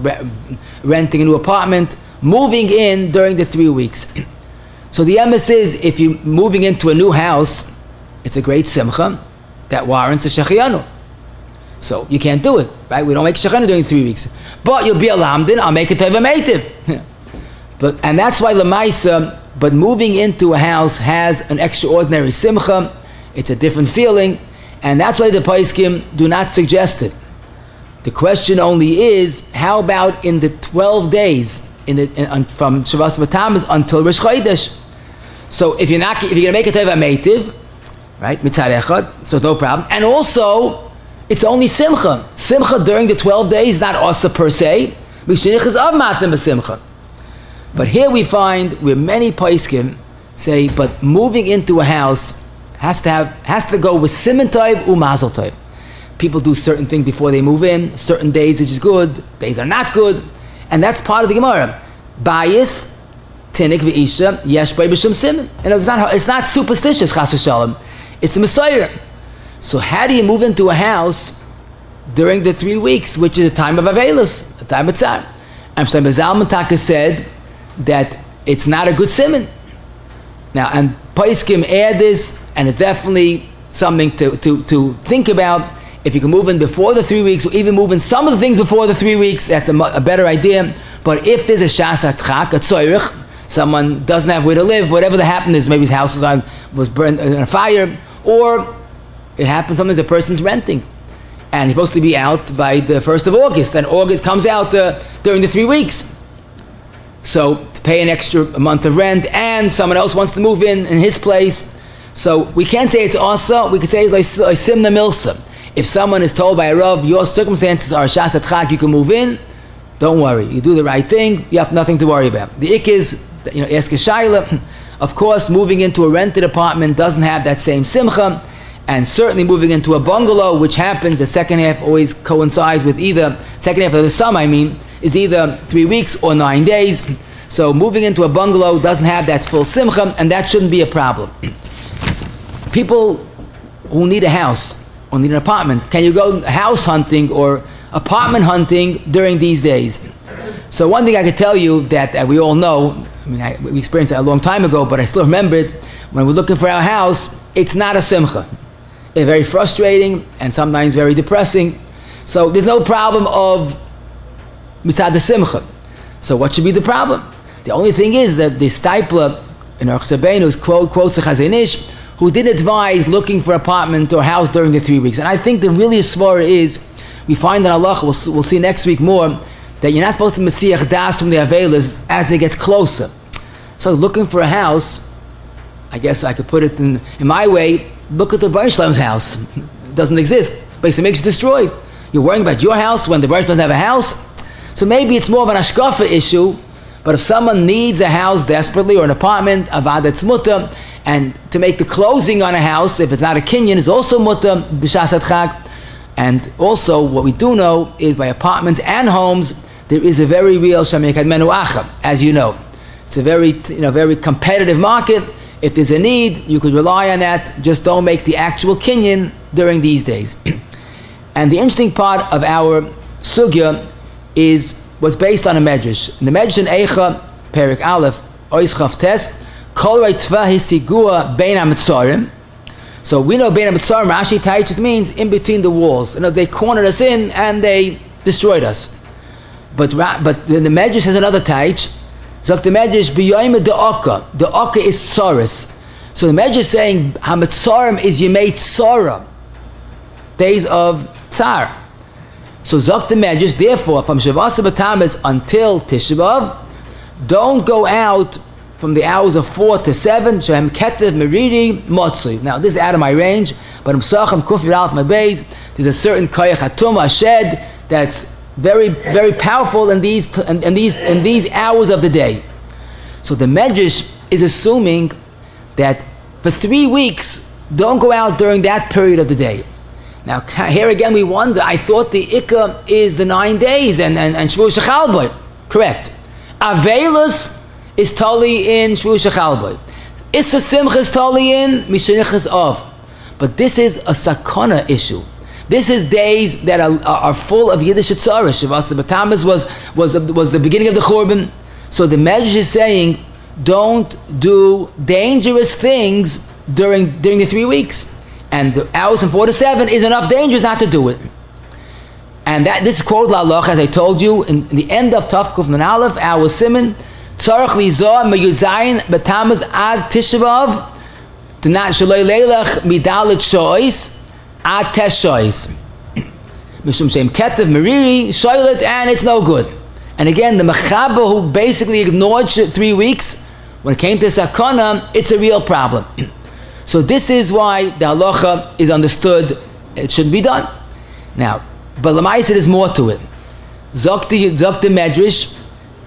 Speaker 2: renting a new apartment, moving in during the 3 weeks. So the emes is, if you're moving into a new house, it's a great simcha that warrants a Shehechiyanu. So you can't do it, right? We don't make Shehechiyanu during 3 weeks. But you'll be a lamdin, I'll make it teva meitiv. And that's why Lamaisa, but moving into a house has an extraordinary simcha. It's a different feeling. And that's why the Paiskim do not suggest it. The question only is, how about in the 12 days from Shavas B'Tammuz until Rosh Chodesh? So if you're going to make a teva meitiv, right, mitzad echad, so no problem. And also, it's only simcha. Simcha during the 12 days is not asa per se. But here we find where many Paiskim say, but moving into a house has to go with siman tov u'mazel tov. People do certain things before they move in. Certain days is good, days are not good, and that's part of the Gemara. Bayis tinik v'isha yesh bei b'shum siman. And it's not superstitious, chas v'shalom. It's a messiah. So how do you move into a house during the 3 weeks, which is a time of avelus, a time of tzar? And Shlomo Zalman Taka said that it's not a good siman. Now, and Paiskim add this, and it's definitely something to think about. If you can move in before the 3 weeks, or even move in some of the things before the 3 weeks, that's a better idea. But if there's a shas atchak, a tzoyrich, someone doesn't have where to live, whatever that happened is, maybe his house was burned in a fire, or it happens sometimes a person's renting, and he's supposed to be out by the 1st of August, and August comes out during the 3 weeks. So to pay an extra month of rent, and someone else wants to move in his place. So we can't say it's asa, we can say it's like simna milsa. If someone is told by a Rav, your circumstances are shas atchak, you can move in, don't worry. You do the right thing, you have nothing to worry about. The ik is, ask a shayla. Of course, moving into a rented apartment doesn't have that same simcha, and certainly moving into a bungalow, which happens, the second half always coincides with second half of the summer, is either 3 weeks or 9 days. So moving into a bungalow doesn't have that full simcha, and that shouldn't be a problem. People who need a house or need an apartment, can you go house hunting or apartment hunting during these days? So one thing I could tell you that we all know, we experienced it a long time ago, but I still remember it, when we're looking for our house, it's not a simcha. It's very frustrating and sometimes very depressing. So there's no problem of mitzad the simcha. So what should be the problem? The only thing is that the Stipler in Orchos Rabbeinu quotes the Chazon Ish, who did advise looking for apartment or house during the 3 weeks. And I think the really svara is, we find in Halacha, we'll see next week more, that you're not supposed to mesiach das from the avelas as it gets closer. So looking for a house, I guess I could put it in my way, look at the Rebbe Shlomo's house. It doesn't exist. Basically makes it destroyed. You're worrying about your house when the Rebbe doesn't have a house. So maybe it's more of an ashkafa issue, but if someone needs a house desperately or an apartment, avad it's mutter, and to make the closing on a house, if it's not a kinyan, is also mutter, b'shas atchak. And also, what we do know is by apartments and homes, there is a very real shamekad menu acha, as you know. It's a very competitive market. If there's a need, you could rely on that. Just don't make the actual kinyan during these days. And the interesting part of our sugya was based on a medrash. In the medrash in Eicha, Perik Aleph, Ois Chav Tes, Kol Reitzva Hisigua Bein HaMetzorim. So we know Bein HaMetzorim, Rashi Taich, it means in between the walls. They cornered us in and they destroyed us. But the medrash has another Taich. Zok the medrash B'yoyim De'oka. De'oka is tzoris. So the medrash is saying HaMetzorim is Yemei Tzora, days of Tzar. So Zok the medrash, therefore, from Shavas B'Tammuz until Tisha B'Av, don't go out from the hours of 4 to 7, Shehem Ketev Meriri Motzui. Now this is out of my range, but in Psachim Kuf Yiralf Mabeis, there's a certain Koyach Hatumah Shed that's very, very powerful in these hours of the day. So the Medrash is assuming that for 3 weeks, don't go out during that period of the day. Now here again we wonder, I thought the Ikka is the 9 days and Shvu Shechalboy. Correct. Avelus is totally in Shvu Shechalboy. Issa Simcha is totally in Mishenichas Av. But this is a sakana issue. This is days that are full of Yiddish Tzara. Shavasa B'Tamas was the beginning of the Churban. So the Medrash is saying, don't do dangerous things during the 3 weeks. And the hours from 4 to 7 is enough dangerous not to do it. And this is quoted Halacha, as I told you, in the end of Taf Kuf Nun Aleph, our Siman, Tzarech Lizoh Meyuzayin B'Tamas Ad Tisha B'Av, T'nat Shaloi Leilach Midalit Shois Ad Tesh Shois. Mishum Shem Ketev Meriri Shoilet, and it's no good. And again, the Mechaber who basically ignored 3 weeks, when it came to Sakana, it's a real problem. So this is why the halacha is understood, it shouldn't be done. Now, but Lamaisa, there's more to it. Zokti Medrash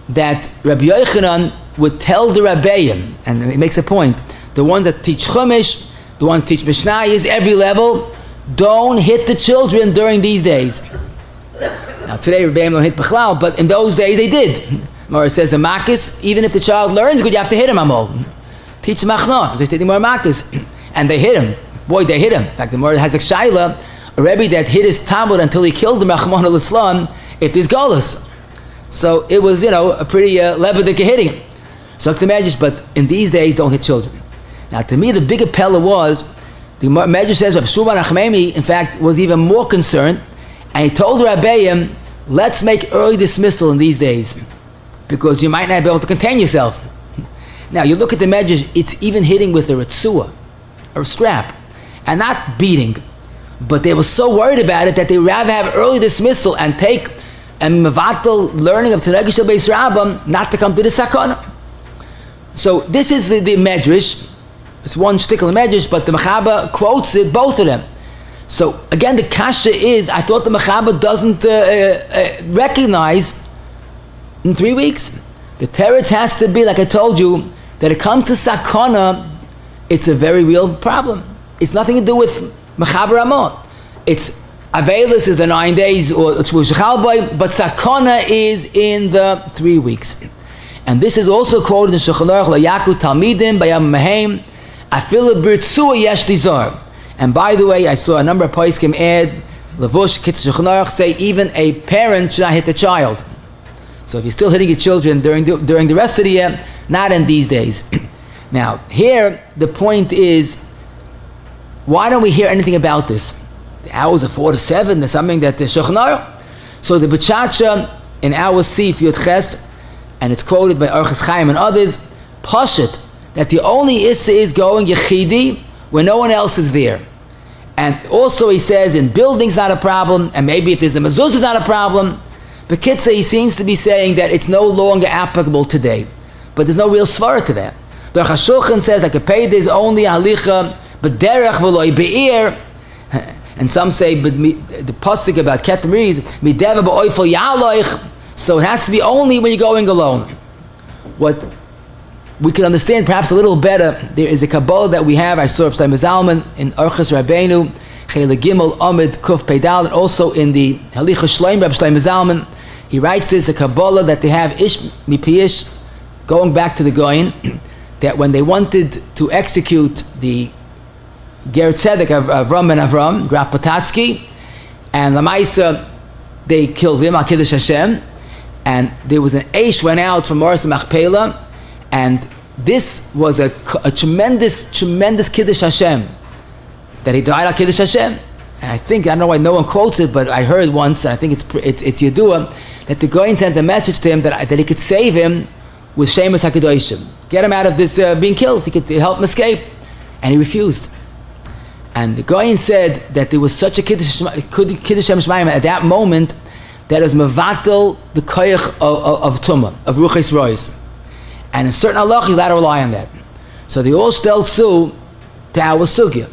Speaker 2: that Rabbi Yochanan would tell the Rabbeim, and he makes a point, the ones that teach Chumash, the ones that teach Mishnayos, every level, don't hit the children during these days. Now today Rabbeim don't hit Bechlal, but in those days they did. Mara says a makis, even if the child learns good, you have to hit him, Amol. Teach machno, so he's taking more makis. And they hit him. Boy, they hit him. In fact, the Mara has a shaila, a Rebbe that hit his Talmud until he killed him, Rachmana litzlan, if there's golus. So it was, a pretty lebedik hitting him. So the Medrash, but in these days, don't hit children. Now, to me, the big appella was, the Medrash says, Rabbi Shmuel Nachmemi, in fact, was even more concerned, and he told the Rabbeim, let's make early dismissal in these days, because you might not be able to contain yourself. Now, you look at the Medrash, it's even hitting with a ritzua, or a strap, and not beating. But they were so worried about it that they rather have early dismissal and take a mevatel learning of Teregish Beis Rabbam not to come to the sakana. So this is the Medrash. It's one shtickle Medrash, but the Mechaber quotes it, both of them. So again, the kasha is, I thought the Mechaber doesn't recognize in 3 weeks. The teretz has to be, like I told you, that it comes to sakana, it's a very real problem. It's nothing to do with Mechaber Amon. It's Avelus is the 9 days, or Shechalboy, but Sakana is in the 3 weeks. And this is also quoted in Shulchan Aruch, Layaku Talmidim Bayam Mehem Afilu Birtzua Yesh Lizar. And by the way, I saw a number of poskim add Lavush Kitz Shulchan Aruch say even a parent should not hit the child. So if you're still hitting your children during the rest of the year, not in these days. Now here the point is, why don't we hear anything about this? The hours of 4 to 7, there's something that the Shulchan Aruch. So the B'chacha in our Sif Yud Ches, and it's quoted by Orchos Chaim and others, Pashut, that the only Issa is going Yechidi when no one else is there. And also he says in buildings not a problem, and maybe if there's a mezuzah is not a problem. But Kitza, he seems to be saying that it's no longer applicable today. But there's no real svara to that. The Shulchan says acapella is only halicha b'derech v'loi be'ir. And some say, but the pasuk about ketem is mideva ba'oifel yaloich. So it has to be only when you're going alone. What we can understand perhaps a little better, there is a Kabbalah that we have, I saw Shlomo Zalman in Orchos Rabbeinu, Chele Gimel Amid Kuf Peidal, and also in the Halicha Shloim, Rabbi Shlomo Zalman. He writes this, a Kabbalah that they have Ish Mipiyish, going back to the Goyin, that when they wanted to execute the Ger Tzedek of Avram ben Avram, Graf Patatsky, and Lamaisa, they killed him, Al Kiddush Hashem, and there was an Eish went out from Moras Machpelah, and this was a tremendous Kiddush Hashem, that he died Al Kiddush Hashem. And I think, I don't know why no one quotes it, but I heard once, and I think it's Yedua, that the Goyin sent a message to him that he could save him with Shemus HaKadoshim. Get him out of this being killed, he could help him escape. And he refused. And the Goyin said that there was such a Kiddush Shemayim at that moment that it was mevatel the koyach of Tumah, of Ruchis Rois. And in certain halacha, you're allowed to rely on that. So they all still tzu to our sugya.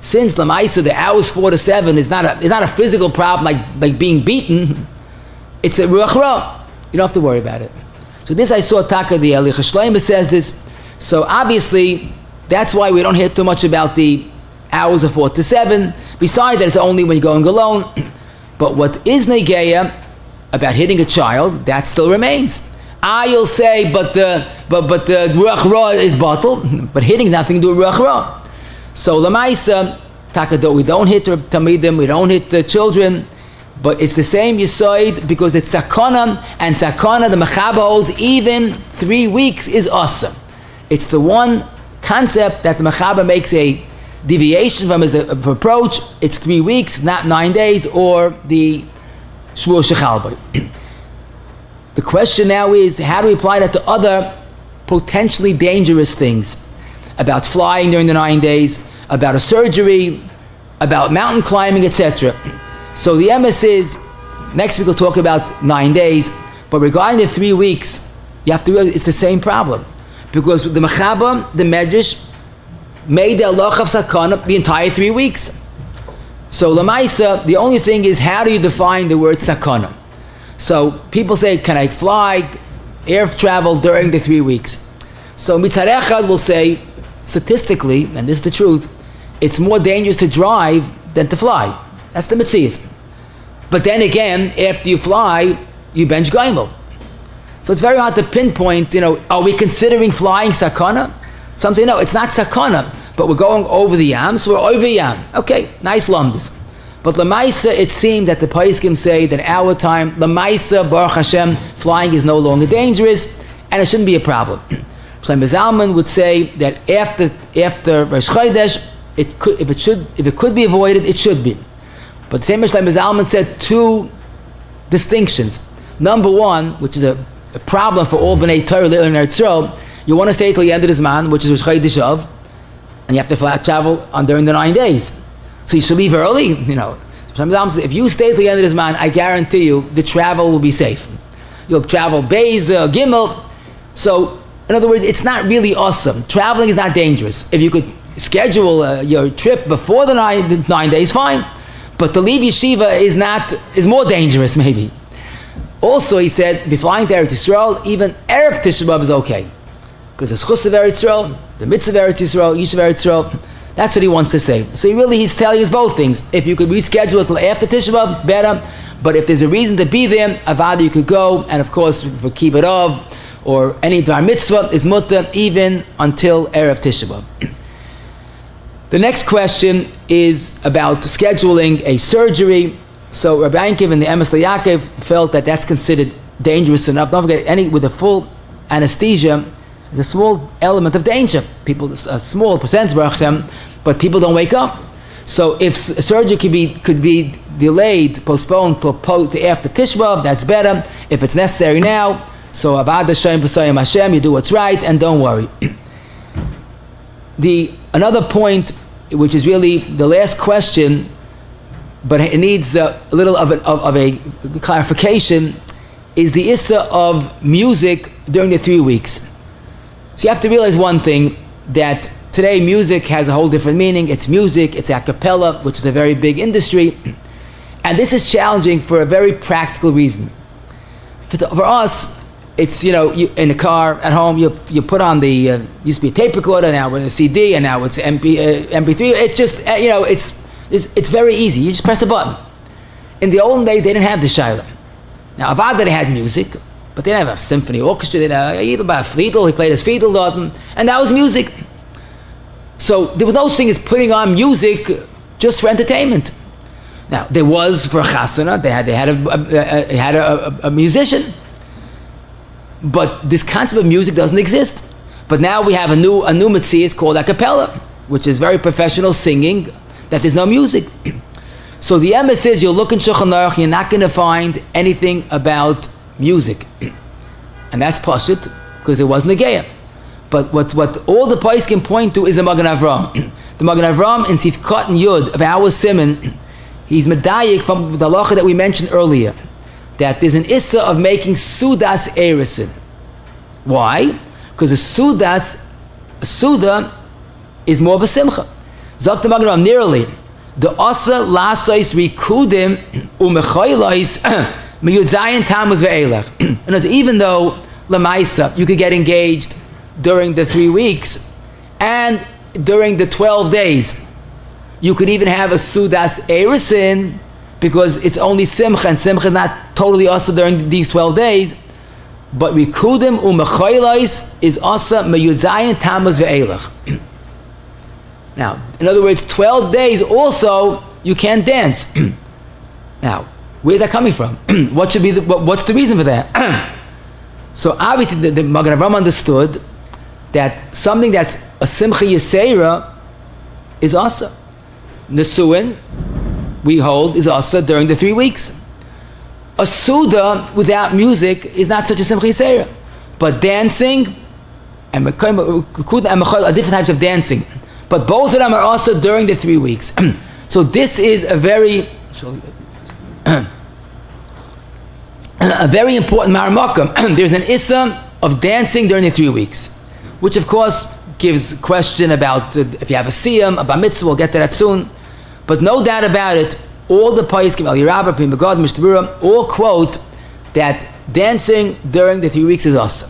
Speaker 2: Since Lamaisa, the hours 4 to 7 is not a physical problem like being beaten, it's a ruach ra. You don't have to worry about it. So this I saw Taka the Eli Shleima says this. So obviously, that's why we don't hear too much about the hours of 4 to 7. Besides that, it's only when you're going alone. But what is negeya about hitting a child, that still remains. You'll say, but the ruach ra is bottle, but hitting nothing to do with ruach ra. So lamaisa, takado, we don't hit the tamidim, we don't hit the children, but it's the same yisoid because it's sakana, and sakana the mechaba holds even 3 weeks is awesome. It's the one concept that the mechaba makes a deviation from his approach. It's 3 weeks, not 9 days, or the shvur shechalbay. The question now is, how do we apply that to other potentially dangerous things? About flying during the 9 days, about a surgery, about mountain climbing, etc. So the emes is, next week we'll talk about 9 days, but regarding the 3 weeks, you have to realize it's the same problem. Because the mechaba, the medrash, made the halacha of sakana the entire 3 weeks. So lamaisa, the only thing is, how do you define the word sakana? So people say, can I fly, air travel during the 3 weeks? So mitzad echad will say, statistically, and this is the truth, it's more dangerous to drive than to fly. That's the mitzvah. But then again, after you fly, you bench gaimel. So it's very hard to pinpoint, are we considering flying sakana? Some say, no, it's not sakana, but we're going over the yam, so we're over yam. Okay, nice lumdus. But lamaisa, it seems that the paiskim say that our time, lamaisa, Baruch Hashem, flying is no longer dangerous, and it shouldn't be a problem. Shlomo Zalman would say that after Rosh Chodesh, if it could be avoided, it should be. But the same as Shlomo Zalman said, 2 distinctions. Number 1, which is a problem for all B'nai Torah in Eretz Yisrael, you want to stay till the end of this month, which is Rosh Chodesh of, and you have to travel during the 9 days. So you should leave early, Shlomo Zalman says, if you stay till the end of this month, I guarantee you the travel will be safe. You'll travel Beis, Gimel. So, in other words, it's not really awesome. Traveling is not dangerous. If you could schedule your trip before the 9 days, fine. But to leave yeshiva is more dangerous, maybe. Also, he said, if you're flying to Eretz Yisrael, even Erev Tisha B'Av is okay. Because the chus of Eretz Yisrael, the mitzvah of Eretz Yisrael, yishuv Eretz Yisrael, that's what he wants to say. So he's telling us both things. If you could reschedule it till after Tisha B'Av, better. But if there's a reason to be there, avada you could go. And of course, for kibbut of, or any dvar mitzvah, is mutter even until Erev Tisha B'Av. The next question is about scheduling a surgery. So Rabbi Yakov and the emes Yakov felt that that's considered dangerous enough. Don't forget, with a full anesthesia, there's a small element of danger. People, a small percentage, but people don't wake up. So if surgery could be delayed, postponed till after Tisha B'Av, that's better. If it's necessary now, so avad Hashem b'sayim Hashem, you do what's right, and don't worry. Another point, which is really the last question, but it needs a little of a clarification, is the issa of music during the 3 weeks. So you have to realize one thing, that today music has a whole different meaning. It's music, it's acapella, which is a very big industry. And this is challenging for a very practical reason. For us, it's, you, in the car, at home, you put on the, used to be a tape recorder, now it's a CD, and now it's MP3. It's just, it's very easy. You just press a button. In the olden days, they didn't have the shayla. Now, avada, they had music, but they didn't have a symphony orchestra. They didn't have a fiddle. He played his fiddle, and that was music. So there was no such thing as putting on music just for entertainment. Now, there was for a chasana, they had a musician. But this concept of music doesn't exist. But now we have a new mitzvah called acapella, which is very professional singing, that there's no music. So the emes says, you'll look in Shulchan Aruch, you're not going to find anything about music. And that's pashut, because it wasn't a geya. But what all the pais can point to is a Magen Avram. The Magen Avram in Sifkat and Yud of our Simon, he's medayik from the halacha that we mentioned earlier, that there's an issa of making sudas erisin. Why? Because a Suda is more of a simcha. Zok the Magen nearly. The Asa Lasais Rikudim Umechoilais Miyudzayin Tammuz Ve'elech. And even though Lamaisa, you could get engaged during the 3 weeks and during the 12 days. You could even have a Sudas Erisin because it's only Simcha, and Simcha is not totally Asa during these 12 days. But Rikudim Umechoilais is Asa Miyudzayin Tammuz Ve'elech. Now, in other words, 12 days also you can't dance. Now, where's that coming from? What's the reason for that? So obviously the Magen Avraham understood that something that's a Simcha Yisera is Asa. Nesuin, we hold, is Asa during the 3 weeks. A Suda without music is not such a Simcha Yisera. But dancing and are different types of dancing. But both of them are also during the 3 weeks. So this is a very important maramakam. There's an issa of dancing during the 3 weeks, which of course gives question about if you have a siyum, about mitzvah. We'll get to that soon. But no doubt about it, all the Paiskim, Al Yerabah, Pri Megad, Mishtabura, all quote that dancing during the 3 weeks is awesome.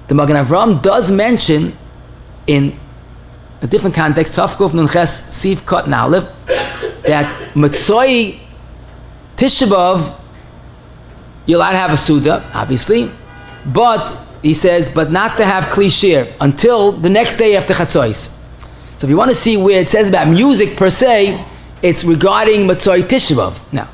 Speaker 2: The Magen Avraham does mention in a different context, Tafkuf Nun Ches Siv Kot Nalev, that Matzoi Tisha B'Av, you're allowed to have a Suda, obviously, but he says, but not to have Kli Shir until the next day after Chatzos. So if you want to see where it says about music per se, it's regarding Matzoi Tisha B'Av. Now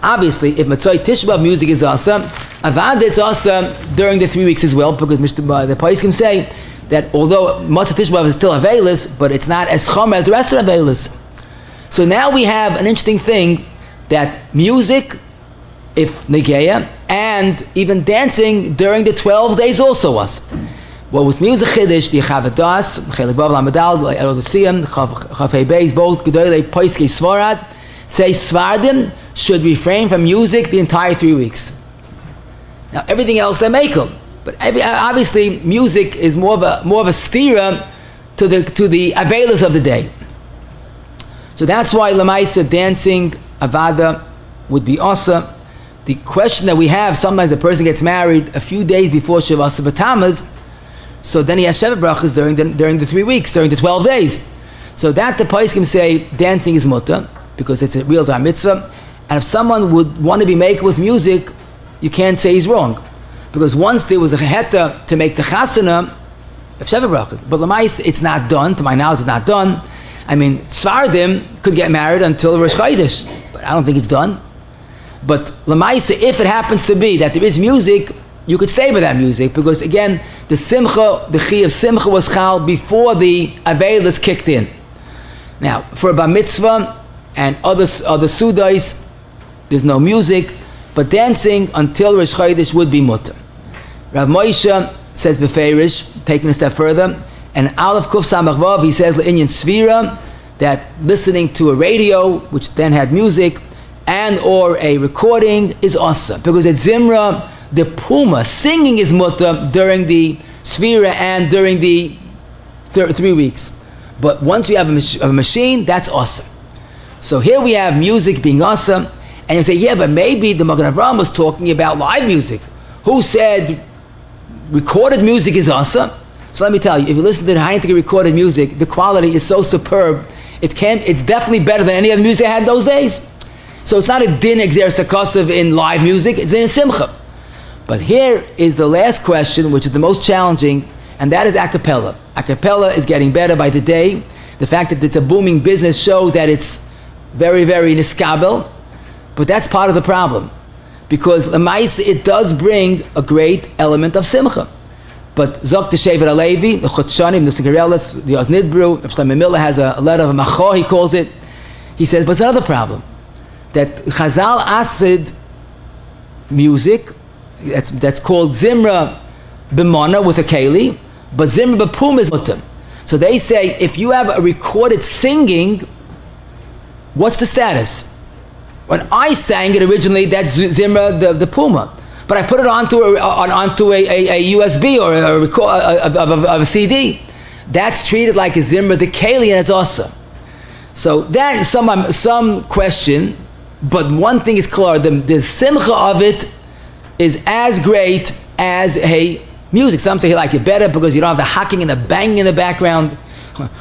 Speaker 2: obviously, if Matzoi Tisha B'Av music is awesome, Avad it's awesome during the 3 weeks as well, because the Paiskim say that although Matzah Tisha B'Av is still Avelis, but it's not as chom as the rest of Avelis. So now we have an interesting thing that music, if Negeya, and even dancing during the 12 days also was. What was music Chiddush, the Chavadas, Chelik Bav Lamadal, the siyum, Chafei Beis, both Gedolei Poiskei Svarad, say Sefardim should refrain from music the entire 3 weeks. Now everything else they make them. But obviously, music is more of a stira to the avelos of the day. So that's why Lamaisa dancing avada would be asa. The question that we have, sometimes a person gets married a few days before Shivasa B'Tamaz, so then he has shevabrachos during the 3 weeks, during the 12 days. So that the Paiskim say dancing is mutter because it's a real time mitzvah. And if someone would want to be maker with music, you can't say he's wrong. Because once there was a heta to make the chasana of shevabrachos, but Lamais it's not done. To my knowledge, it's not done. I mean, Sefardim could get married until Rosh Chodesh, but I don't think it's done. But Lamais, if it happens to be that there is music, you could stay with that music because again, the simcha, the chi of simcha was chal before the avelis kicked in. Now, for a bar mitzvah and other sudais, there's no music, but dancing until Rosh Chodesh would be mutter. Rav Moshe says beferish, taking a step further, and Aleph Kuf Samach Vav, he says le'inyan svira, that listening to a radio, which then had music, and or a recording is awesome. Because at Zimra, the Puma, singing is mutter during the svira and during the 3 weeks. But once you have a machine, that's awesome. So here we have music being awesome, and you say, yeah, but maybe the Magen Avraham was talking about live music. Who said recorded music is awesome? So let me tell you, if you listen to the Heintige recorded music, the quality is so superb, it's definitely better than any other music they had those days. So it's not a din exer sakosov in live music, it's in a simcha. But here is the last question, which is the most challenging, and that is acapella. Acapella is getting better by the day. The fact that it's a booming business shows that it's very, very niskabel, but that's part of the problem. Because l'mais, it does bring a great element of simcha. But Zok the Shevet Alevi, the Chotshanim, the Sigarelis, the Oznidbru, Shlomo Miller has a letter of a macho, he calls it. He says, but it's another problem. That Chazal Asid music, that's called Zimra B'mona with a Keli, but Zimra B'pum is mutter. So they say, if you have a recorded singing, what's the status? When I sang it originally, that's Zimra the Puma. but I put it onto a USB or a CD. That's treated like a zimra de keli, and it's awesome. So that is some question, but one thing is clear: the simcha of it is as great as a music. Some say you like it better because you don't have the hacking and the banging in the background.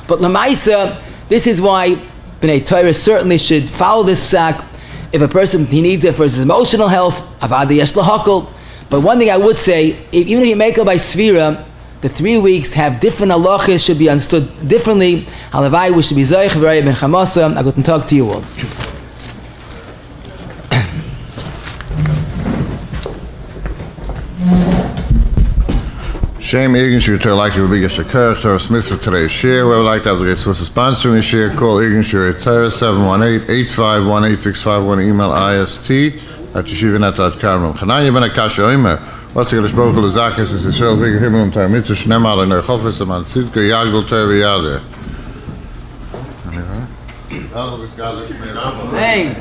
Speaker 2: But lamaisa, this is why B'nai Torah certainly should follow this psak. If a person, he needs it for his emotional health, avada yesh lahakol. But one thing I would say, even if you make it by svira, the 3 weeks have different halachas, should be understood differently. Halavai, we should be zoich v'rayim ben chamasa. I couldn't talk to you all.
Speaker 1: Shame Irgendshire like to be a shakar or Smith for today's share. We would like to have the great source of sponsoring the share. Call Irgendshire 718-851-8651. Email ist@yeshivanet.com. Chananya ben Akasha Omer. What's the Geshboch of the Zakis is the Shel Vig Himmel Tar Mitzvah Shnemal and Chofetz Aman Tzidka Yagdol Ter V'Yadeh.
Speaker 2: Hey.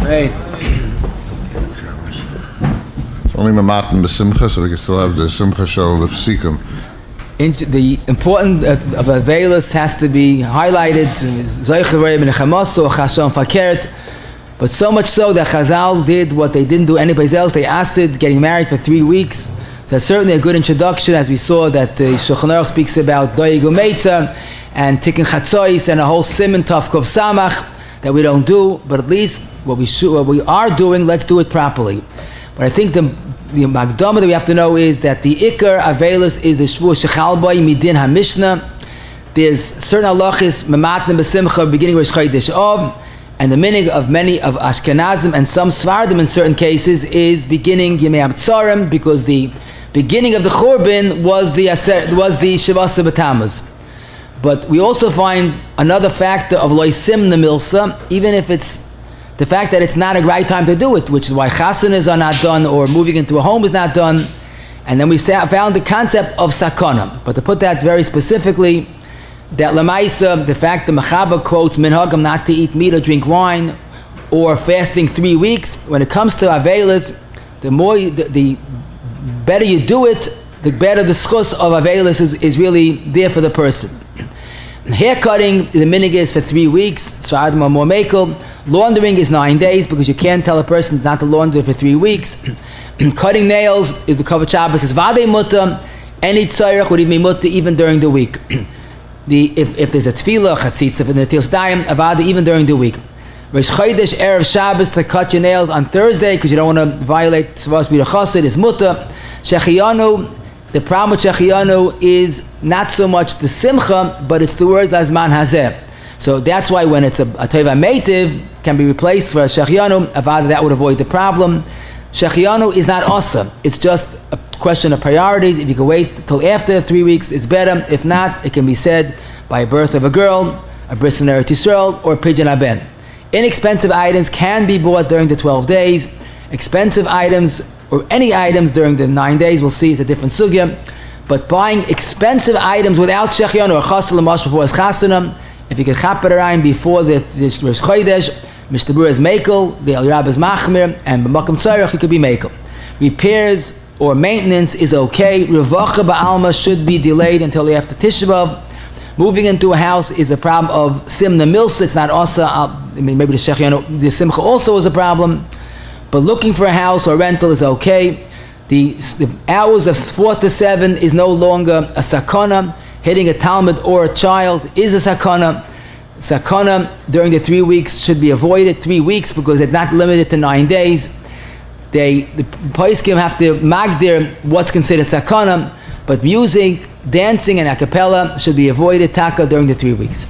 Speaker 2: Hey.
Speaker 1: Only Mamatin B'Simcha, so we can still have the Simcha Shol of Sikkim.
Speaker 2: The importance of Avelis has to be highlighted. But so much so that Chazal did what they didn't do anyplace else. They asked it, getting married for 3 weeks. So that's certainly a good introduction, as we saw that Shulchan Aruch speaks about Doeg Umeitza and Tikkun Chatzois and a whole Siman Tavkov Samach that we don't do. But at least what we are doing, let's do it properly. But I think the Magdama that we have to know is that the Iker Avelis is a Shvuah Shechalboi Midin HaMishnah. There's certain halachis, Mematnim B'Simcha, beginning with Chodesh Av, and the minhag of many of Ashkenazim and some Sefardim in certain cases is beginning Yemei HaMtzorim, because the beginning of the Churban was the Shivasa B'Tammuz. But we also find another factor of Loisim Nemilsa, even if it's the fact that it's not a right time to do it, which is why chasanas are not done or moving into a home is not done. And then we found the concept of sakana. But to put that very specifically, that lamaisa, the fact the Mechaba quotes minhag not to eat meat or drink wine, or fasting 3 weeks, when it comes to avelis, the better you do it, the better the schus of avelis is really there for the person. Hair cutting, the minhag is for 3 weeks, so Adam or more makel. Laundering is 9 days, because you can't tell a person not to launder for 3 weeks. Cutting nails is the Kavod Shabbos is Vadei Mutta. Any tzarech would even be Mutta even during the week. If there's a tefillah, chatzitza for the Netilas Dayim, Avada even during the week. Rosh Chodesh, Erev Shabbos, to cut your nails on Thursday, because you don't want to violate Tzvas B'Yid Chassid, is Mutta. Shehechiyanu, the problem with Shehechiyanu is not so much the Simcha, but it's the words Azman Hazeh. So that's why when it's a Teva Meitiv, can be replaced for a Shehechiyanu, Avada, that would avoid the problem. Shehechiyanu is not awesome. It's just a question of priorities. If you can wait till after 3 weeks, it's better. If not, it can be said by a birth of a girl, a bris in Eretz Yisrael, or pidyonhaben. Inexpensive items can be bought during the 12 days. Expensive items, or any items during the 9 days, we'll see, it's a different sugya. But buying expensive items without Shehechiyanu or chasal l'mash before his chasanam, if you get chaper around before the Rosh Chodesh, Mr. Bura is Mekel, the El Rab is Machmir, and B'makam Tzarech, you could be Mekel. Repairs or maintenance is okay. Revacha Ba'alma should be delayed until after Tisha B'Av. Moving into a house is a problem of Simna Milsa, it's not Asa, maybe the Shehechiyanu, the Simcha also is a problem. But looking for a house or rental is okay. The hours of 4 to 7 is no longer a sakana. Hitting a Talmud or a child is a sakana. Sakana during the 3 weeks should be avoided. 3 weeks, because it's not limited to 9 days. The Paiskim have to magdir what's considered sakana, but music, dancing, and acapella should be avoided taka during the 3 weeks.